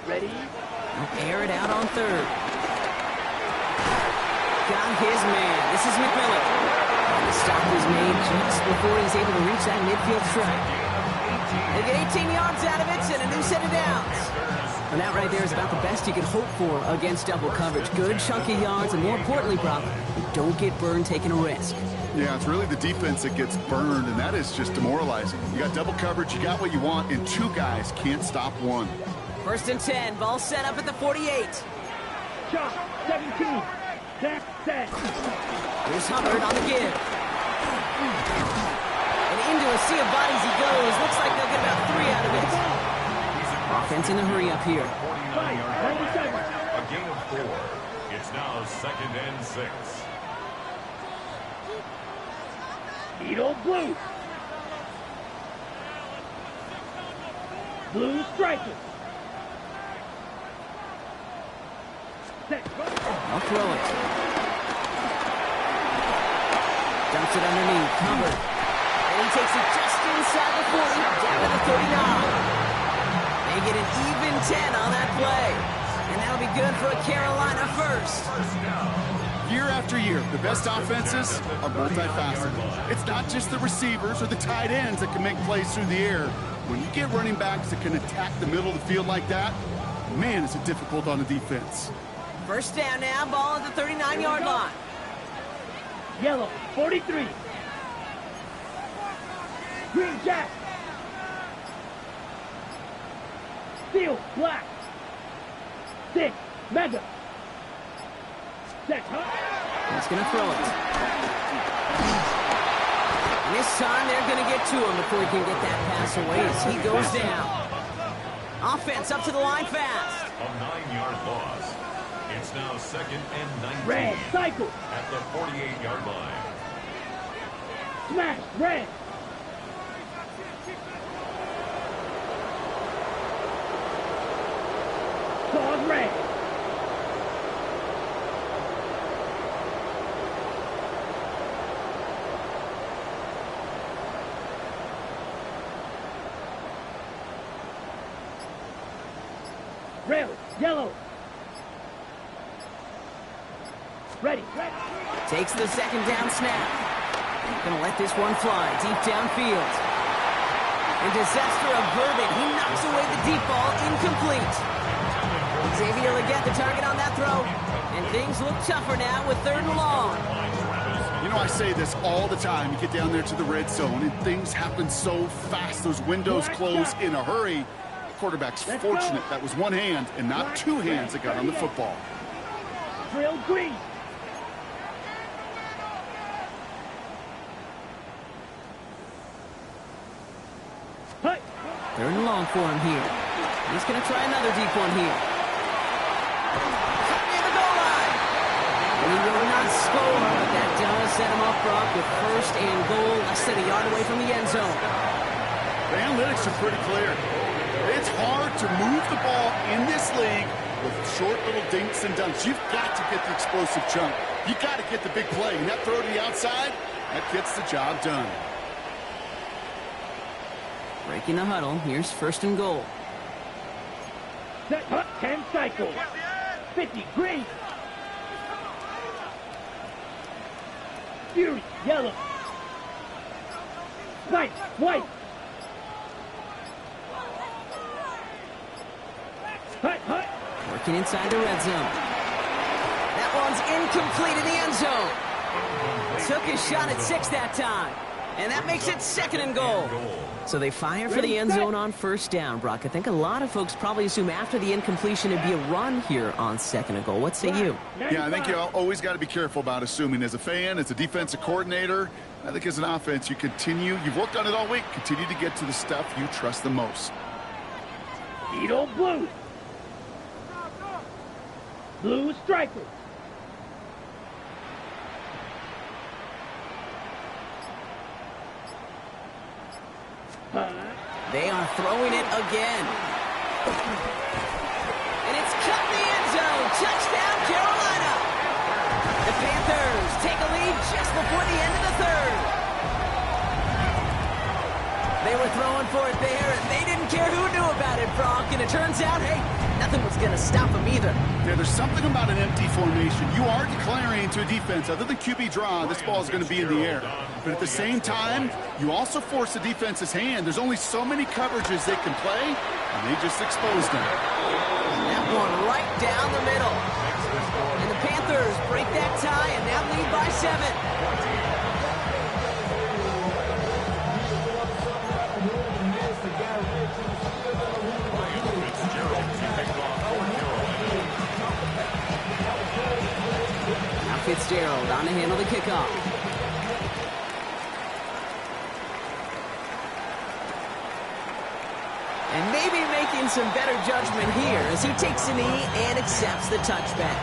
Ready? He'll air it out on third. Got his man. This is McMillan. And the stop was made just before he's able to reach that midfield strike. They get 18 yards out of it and a new set of downs. And that right there is about the best you could hope for against double coverage. Good chunky yards, and more importantly, Brock, you don't get burned taking a risk. Yeah, it's really the defense that gets burned, and that is just demoralizing. You got double coverage, you got what you want, and two guys can't stop one. 1st and 10, ball set up at the 48. Shot, 17. Back set. Here's Hubbard on the give. And into a sea of bodies he goes. Looks like they'll get about 3 out of it. Offense in a hurry up here. 97. A gain of 4. It's now 2nd and 6. Beetle blue. Blue striker. Set. I'll throw it. Dumps it underneath. Hubbard. And he takes it just inside the 40, down to the 39. They get an even 10 on that play. And that'll be good for a Carolina first. Year after year, the best offenses are multifaceted. It's not just the receivers or the tight ends that can make plays through the air. When you get running backs that can attack the middle of the field like that, man, is it difficult on the defense. First down now, ball at the 39-yard line. Yellow, 43. Green jack. Steel, black. 6, mega. Set, He's going to throw it. And this time they're going to get to him before he can get that pass away as he goes down. Offense up to the line fast. A 9-yard loss. It's now 2nd and 19. Red, cycle. At the 48-yard line. Smash, red. Pause, red. Rail, yellow. Ready, ready. Takes the 2nd down snap. Gonna let this one fly deep downfield. And disaster averted. He knocks away the deep ball, incomplete. Xavier will get the target on that throw. And things look tougher now with 3rd and long. You know, I say this all the time. You get down there to the red zone, and things happen so fast. Those windows close in a hurry. The quarterback's fortunate that was one hand and not two hands that got on the football. Drill green. Hey. 3rd and long for him here. He's going to try another deep one here. Cut near the goal line. And he will not score, but that does set him up, Brock, with 1st and goal, less than a yard away from the end zone. The analytics are pretty clear. It's hard to move the ball in this league with short little dinks and dunks. You've got to get the explosive chunk. You've got to get the big play. And that throw to the outside, that gets the job done. Breaking the huddle. Here's 1st and goal. Set, 10 cycles. 50, green. Fury, yellow. Spike, white. Hut, hut. Working inside the red zone. That one's incomplete in the end zone. Took his shot at 6 that time. And that makes it 2nd and goal. So they fire for the end zone on 1st down, Brock. I think a lot of folks probably assume after the incompletion it'd be a run here on 2nd and goal. What say you? Yeah, I think you always got to be careful about assuming. As a fan, as a defensive coordinator, I think as an offense, you've worked on it all week, continue to get to the stuff you trust the most. Beetle blue. Blue striker. They are throwing it again. And it's cut in the end zone. Touchdown, Carolina. The Panthers take a lead just before the end of the 3rd. They were throwing for it there, and they didn't care who knew about it, Brock. And it turns out, hey, nothing was going to stop them either. Yeah, there's something about an empty formation. You are declaring to a defense, other than QB draw, this ball is going to be in the air. But at the same time, you also force the defense's hand. There's only so many coverages they can play, and they just exposed them. That one right down the middle. And the Panthers break that tie and now lead by 7. Fitzgerald on to handle the kickoff. And maybe making some better judgment here as he takes a knee and accepts the touchback.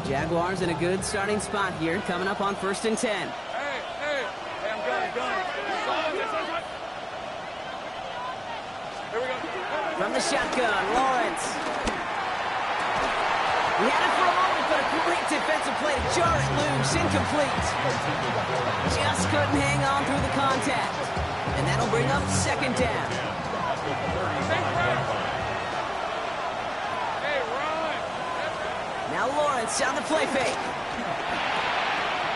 Jaguars in a good starting spot here, coming up on 1st and 10. Hey, I'm done. Here we go. From the shotgun, Lawrence. He had it for a moment, but a great defensive play to jar it loose, incomplete. Just couldn't hang on through the contact. And that'll bring up 2nd down. Now Lawrence on the play fake.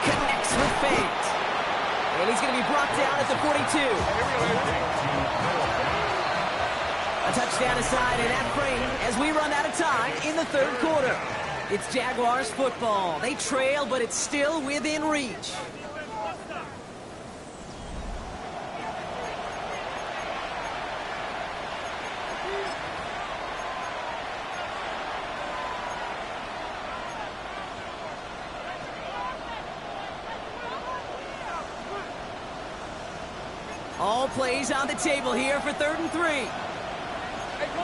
Connects with feint. And he's going to be brought down at the 42. A touchdown aside in that frame as we run out of time in the 3rd quarter. It's Jaguars football. They trail, but it's still within reach. All plays on the table here for 3rd and 3. Hey, go!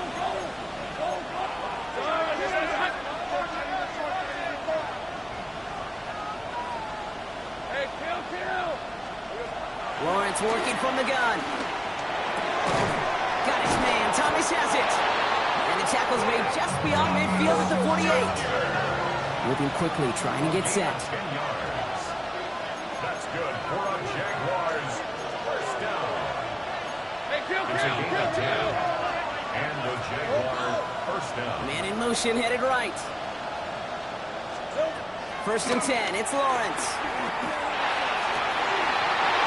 Hey, kill! Lawrence working from the gun. Got his man. Thomas has it. And the tackle's made just beyond midfield at the 48. Moving quickly, trying to get set. 10 yards. That's good for a Jaguars first down. Hey, kill! And the Jaguar first down. Man in motion, headed right. 1st and 10, it's Lawrence.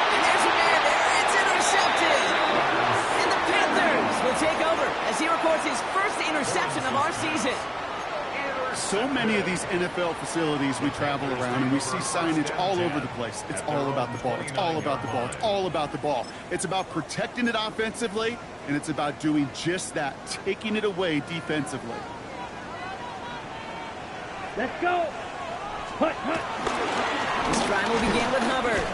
And there's a man there, it's intercepted. And the Panthers will take over as he records his first interception of our season. So many of these NFL facilities we travel around and we see signage all over the place. It's all about the ball. It's all about the ball. It's all about the ball. It's about protecting it offensively, and it's about doing just that, taking it away defensively. Let's go. Hut. This drive will begin with Hubbard.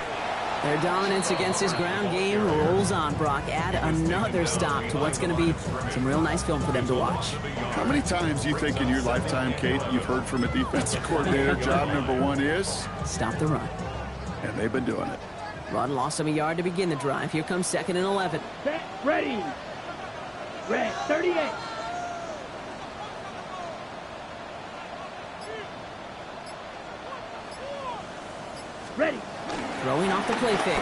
Their dominance against his ground game rolls on, Brock. Add another stop to what's going to be some real nice film for them to watch. How many times do you think in your lifetime, Kate, you've heard from a defensive coordinator, job number 1 is? Stop the run. And they've been doing it. Run lost him a yard to begin the drive. Here comes 2nd and 11. Set, ready. Red, 38. Ready. Throwing off the play fake.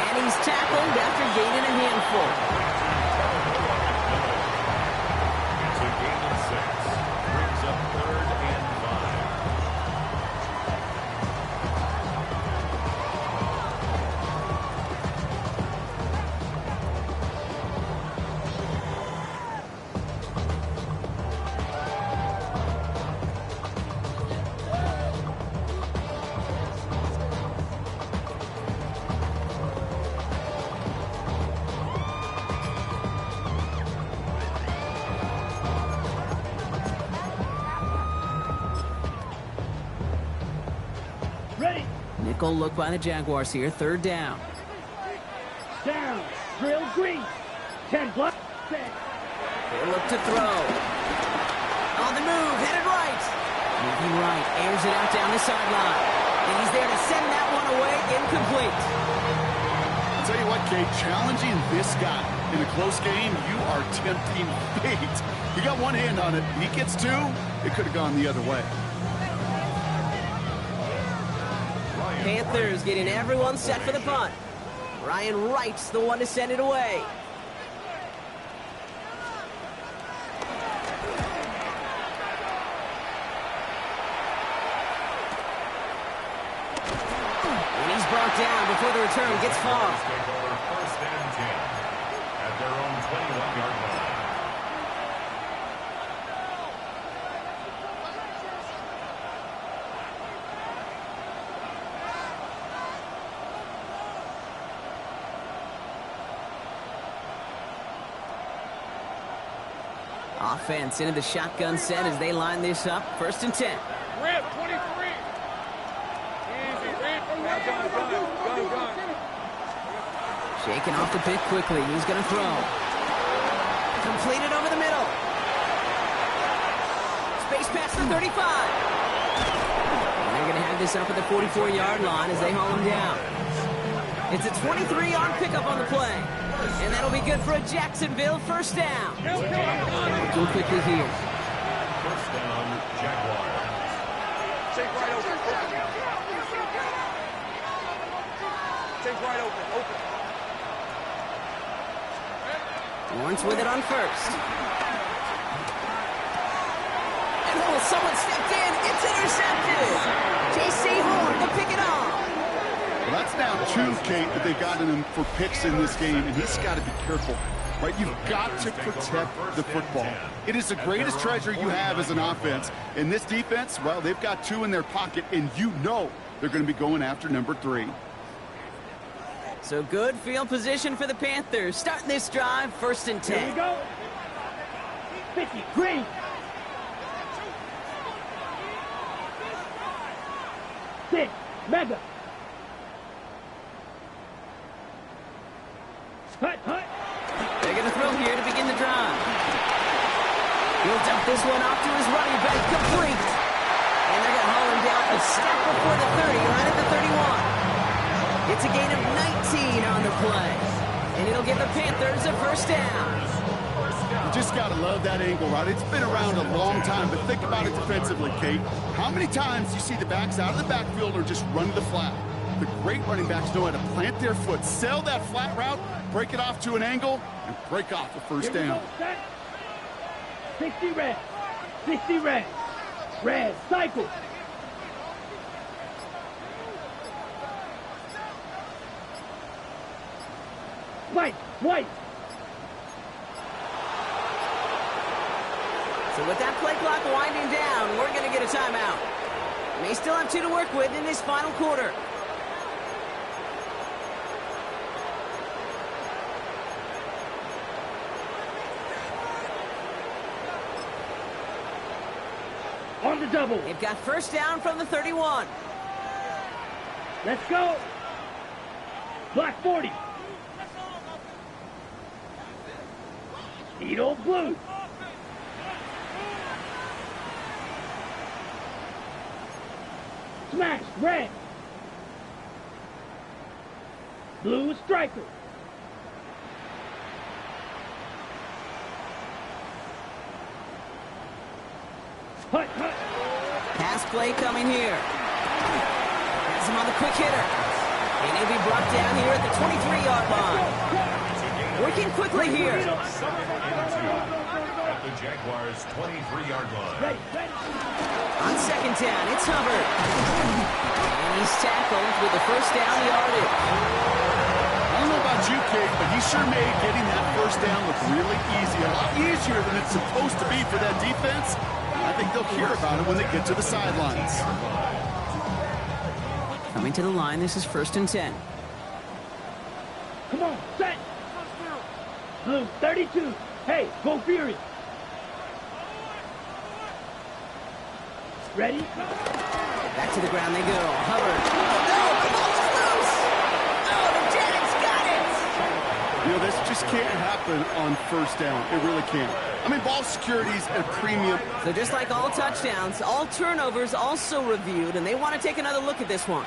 And he's tackled after gaining a handful. It's a gain of 6. Brings up 3rd and 5. Nickel look by the Jaguars here. Third down. Down. Drill green. 10 block. Set. They look to throw. On the move. Headed right. Moving right. Airs it out down the sideline. And he's there to send that one away. Incomplete. I'll tell you what, Kate, challenging this guy in a close game, you are tempting fate. He got one hand on it. He gets two. It could have gone the other way. Panthers getting everyone set for the punt. Ryan Wright's the one to send it away. And he's brought down before the return gets far. First and 10 at their own 21-yard line. Offense into the shotgun set as they line this up. First and 10. Rip, 23. Easy, Rip. Gun. Shaking off the pick quickly. He's going to throw. Completed over the middle. Space pass to 35. And they're going to have this up at the 44-yard line as they haul him down. It's a 23-yard pickup on the play. And that'll be good for a Jacksonville first down. Looking quickly here. First down, Jaguars. Take right open. Take right open. Lawrence with it on first. And someone stepped in. It's intercepted. J.C. Horn to pick it off. Well, that's now two, Kate, that they've gotten him for picks in this game, and he's got to be careful, right? You've got to protect the football. It is the greatest treasure you have as an offense. In this defense, well, they've got two in their pocket, and you know they're going to be going after number 3. So good field position for the Panthers. Starting this drive, first and 10. Here we go. 50, green. Six, mega. Hut. They're going to throw here to begin the drive. He'll dump this one off to his running back, complete. And they're going to haul him down a step before the 30, right at the 31. It's a gain of 19 on the play. And it'll give the Panthers a first down. You just got to love that angle, right? It's been around a long time, but think about it defensively, Kate. How many times you see the backs out of the backfield or just run the flat? The great running backs know how to plant their foot, sell that flat route, break it off to an angle, and break off a first down. 60 red. 60 red. Red, cycle. White. So with that play clock winding down, we're going to get a timeout. May still have 2 to work with in this final quarter. On the double. They've got first down from the 31. Let's go. Black 40. Eat old blue. Smash, red. Blue striker. Hut. Pass play coming here. Has him on the quick hitter. And he'll be brought down here at the 23-yard line. Working quickly here. At the Jaguars' 23-yard line. On second down, it's Hubbard. And he's tackled with the first down yardage. I don't know about you, Kate, but he sure made getting that first down look really easy. A lot easier than it's supposed to be for that defense. I think they'll hear about it when they get to the sidelines. Coming to the line, this is first and 10. Come on, set. Blue, 32. Hey, go Furious. Ready? Back to the ground they go. Hubbard. Oh, no, the ball is loose. Oh, the Jags got it. You know, this just can't happen on first down. It really can't. I mean, ball security's at a premium. So just like all touchdowns, all turnovers also reviewed, and they want to take another look at this one.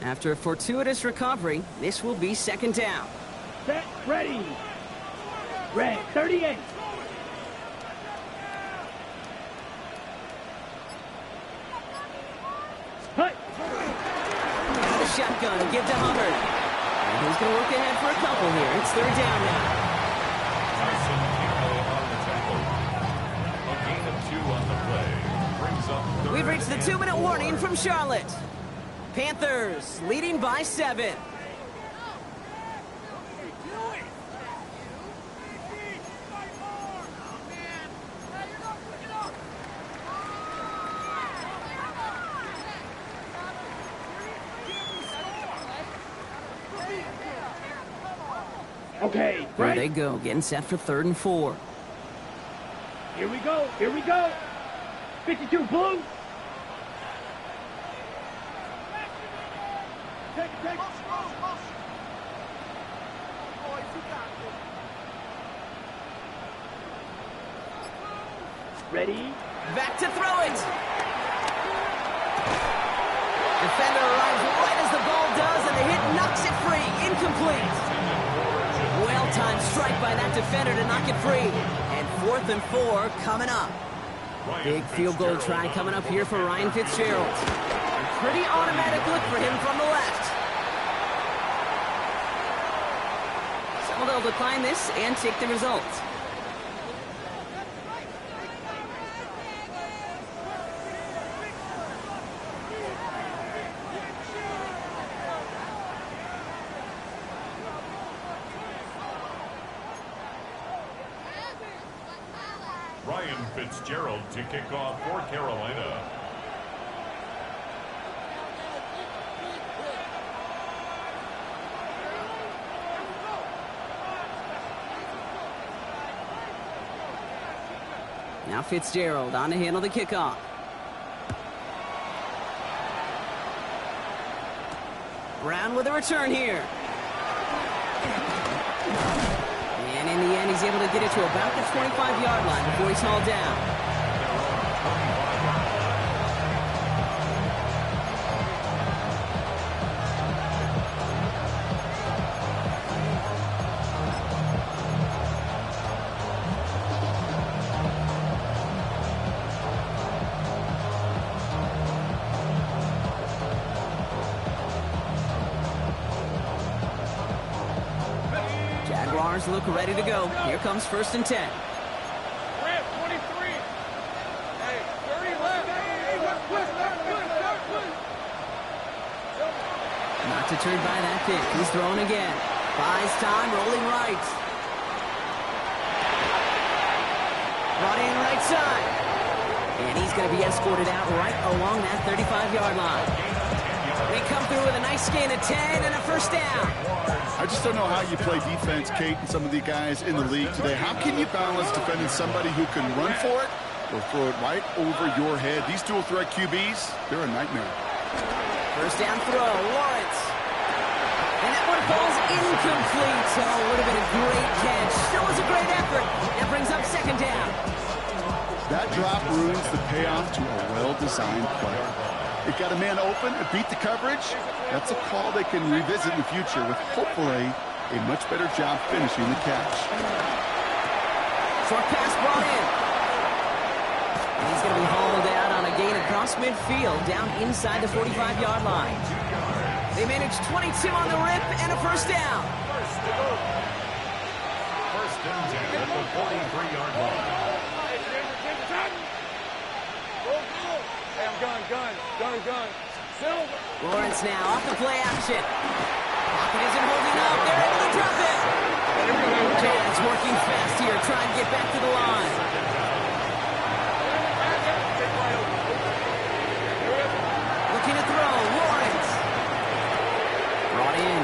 After a fortuitous recovery, this will be second down. Set, ready. Red, 38. Hut. The shotgun, give to Hubbard. And he's going to work ahead for a couple here. It's third down now. Tyson Campbell on the tackle. A gain of 2 on the play. Brings up third. We've reached the 2-minute warning from Charlotte. Panthers leading by 7. Okay, There right. they go, getting set for 3rd and 4. Here we go. Here we go. 52 blue. Take it. Ready. Back to throw it. Defender arrives right as the ball does, and the hit knocks it free. Incomplete. Well-timed strike by that defender to knock it free. And 4th and 4 coming up. Big field goal try coming up here for Ryan Fitzgerald. A pretty automatic look for him from the left. So they'll decline this and take the result. Ryan Fitzgerald to kick off for Carolina. Now Fitzgerald on to handle the kickoff. Brown with a return here. And in the end, he's able to get it to about the 25-yard line before he's hauled down. Jaguars look ready to go. Here comes 1st and 10. Red, 23. Hey, 30 left. Not deterred by that pick. He's throwing again. Buys time, rolling right. Brought in right side. And he's going to be escorted out right along that 35-yard line. They come through with a nice gain of 10 and a 1st down. I just don't know how you play defense, Kate, and some of the guys in the league today. How can you balance defending somebody who can run for it or throw it right over your head? These dual threat QBs, they're a nightmare. 1st down throw, Lawrence. And that one falls incomplete. So it would have been a great catch. Still was a great effort. That brings up 2nd down. That drop ruins the payoff to a well-designed play. It got a man open and beat the coverage. That's a call they can revisit in the future with hopefully a much better job finishing the catch. Short pass brought in. And he's going to be hauled out on a gain across midfield down inside the 45-yard line. They managed 22 on the rip and a 1st down. 1st and 10 at the 43-yard line. Gun. Silver. Lawrence now off the play action. Pocket isn't holding up. They're able to drop it. Jags working fast here, trying to get back to the line. Looking to throw. Lawrence. Brought in.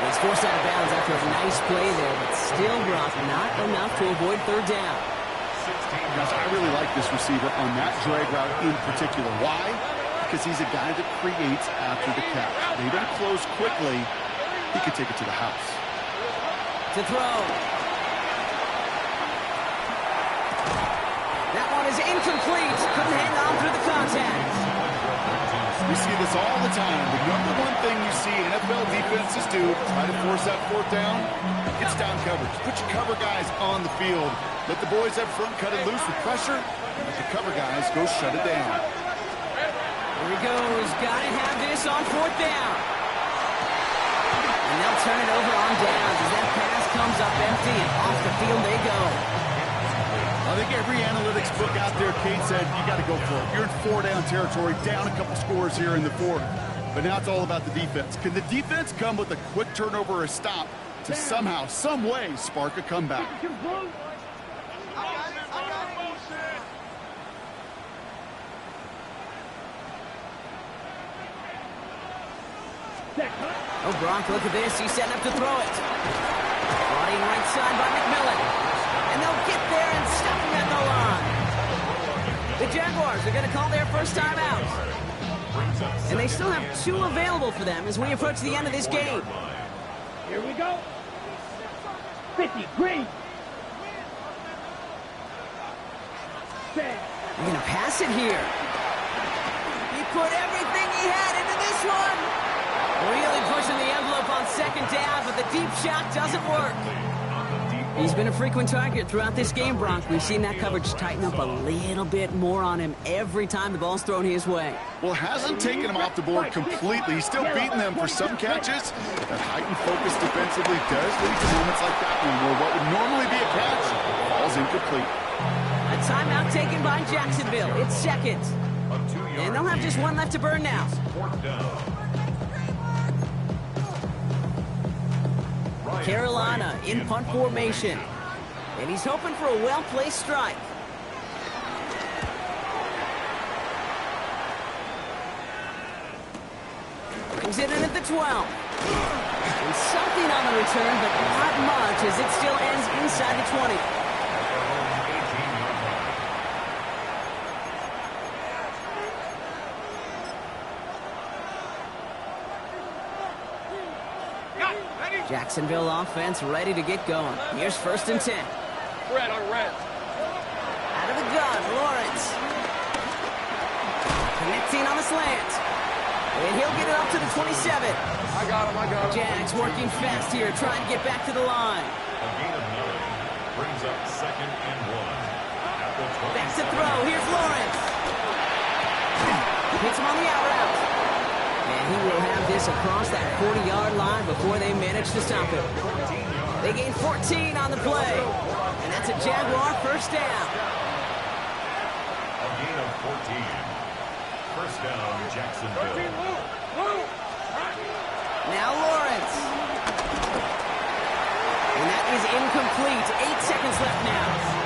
He's forced out of bounds after a nice play there, but still Brock not enough to avoid third down. Guys, I really like this receiver on that drag route in particular. Why? Because he's a guy that creates after the catch. They don't close quickly. He could take it to the house. To throw. That one is incomplete. Couldn't hang on through the contact. We see this all the time. The number one thing you see NFL defenses do, try to force that fourth down, it's down coverage. Put your cover guys on the field. Let the boys up front cut it loose with pressure. Let the cover guys go shut it down. Here he goes. Got to have this on fourth down. And they'll turn it over on downs as that pass comes up empty and off the field they go. I think every analytics book out there, Kate said, you got to go for it. You're in four-down territory, down a couple scores here in the fourth. But now it's all about the defense. Can the defense come with a quick turnover or a stop to somehow, some way, spark a comeback? Oh, Gronk, look at this. He's setting up to throw it. Brought in right side by McMillan. And they'll get there and stop him at the line. The Jaguars are going to call their first time out. And they still have two available for them as we approach the end of this game. Here we go. 50, green. Set. They're going to pass it here. He put everything he had into this one. Really pushing the envelope on second down, but the deep shot doesn't work. He's been a frequent target throughout this game, Bronk. We've seen that coverage tighten up a little bit more on him every time the ball's thrown his way. Well, hasn't taken him off the board completely. He's still beating them for some catches. That heightened focus defensively does lead to moments like that one where what would normally be a catch falls incomplete. A timeout taken by Jacksonville. It's second. And they'll have just one left to burn now. Carolina in punt formation. And he's hoping for a well-placed strike. Brings it in at the 12. And something on the return, but not much as it still ends inside the 20. Jacksonville offense ready to get going. Here's 1st and 10. Red on red. Out of the gun, Lawrence. Connecting on the slant. And he'll get it up to the 27. I got him. Jags working fast here, trying to get back to the line. A gain of 9 brings up 2nd and 1. At the 27. Back to throw. Here's Lawrence. Hits him on the out route. And he will have this across that 40-yard line before they manage to stop him. They gain 14 on the play. And that's a Jaguar first down. A gain of 14. First down, Jacksonville. Now Lawrence. And that is incomplete. 8 seconds left now.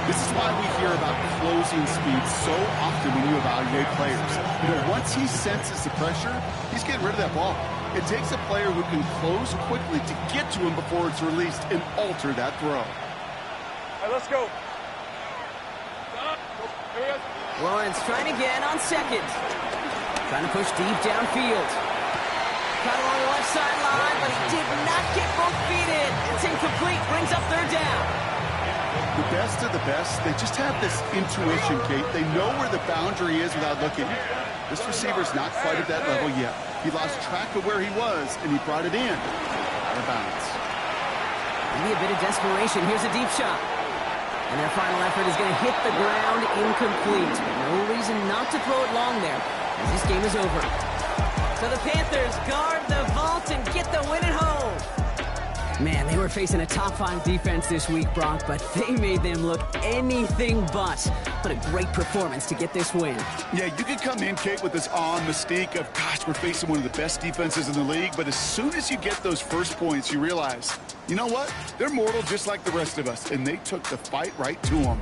This is why we hear about closing speed so often when you evaluate players. You know, once he senses the pressure, he's getting rid of that ball. It takes a player who can close quickly to get to him before it's released and alter that throw. All right, let's go. Lawrence trying again on second. Trying to push deep downfield. Caught along the left sideline, but he did not get both feet in. It's incomplete. Brings up third down. The best of the best, they just have this intuition, Kate. They know where the boundary is without looking. This receiver's not quite at that level yet. He lost track of where he was, and he brought it in. Out of bounds. Maybe a bit of desperation. Here's a deep shot. And their final effort is going to hit the ground incomplete. No reason not to throw it long there, as this game is over. So the Panthers guard the vault and get the win at home. Man, they were facing a top-5 defense this week, Brock, but they made them look anything but. What a great performance to get this win. Yeah, you can come in, Kate, with this awe and mystique of, gosh, we're facing one of the best defenses in the league, but as soon as you get those first points, you realize, you know what? They're mortal just like the rest of us, and they took the fight right to them.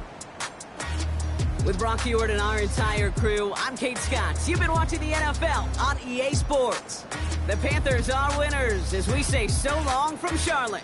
With Brock Ewart and our entire crew, I'm Kate Scott. You've been watching the NFL on EA Sports. The Panthers are winners as we say so long from Charlotte.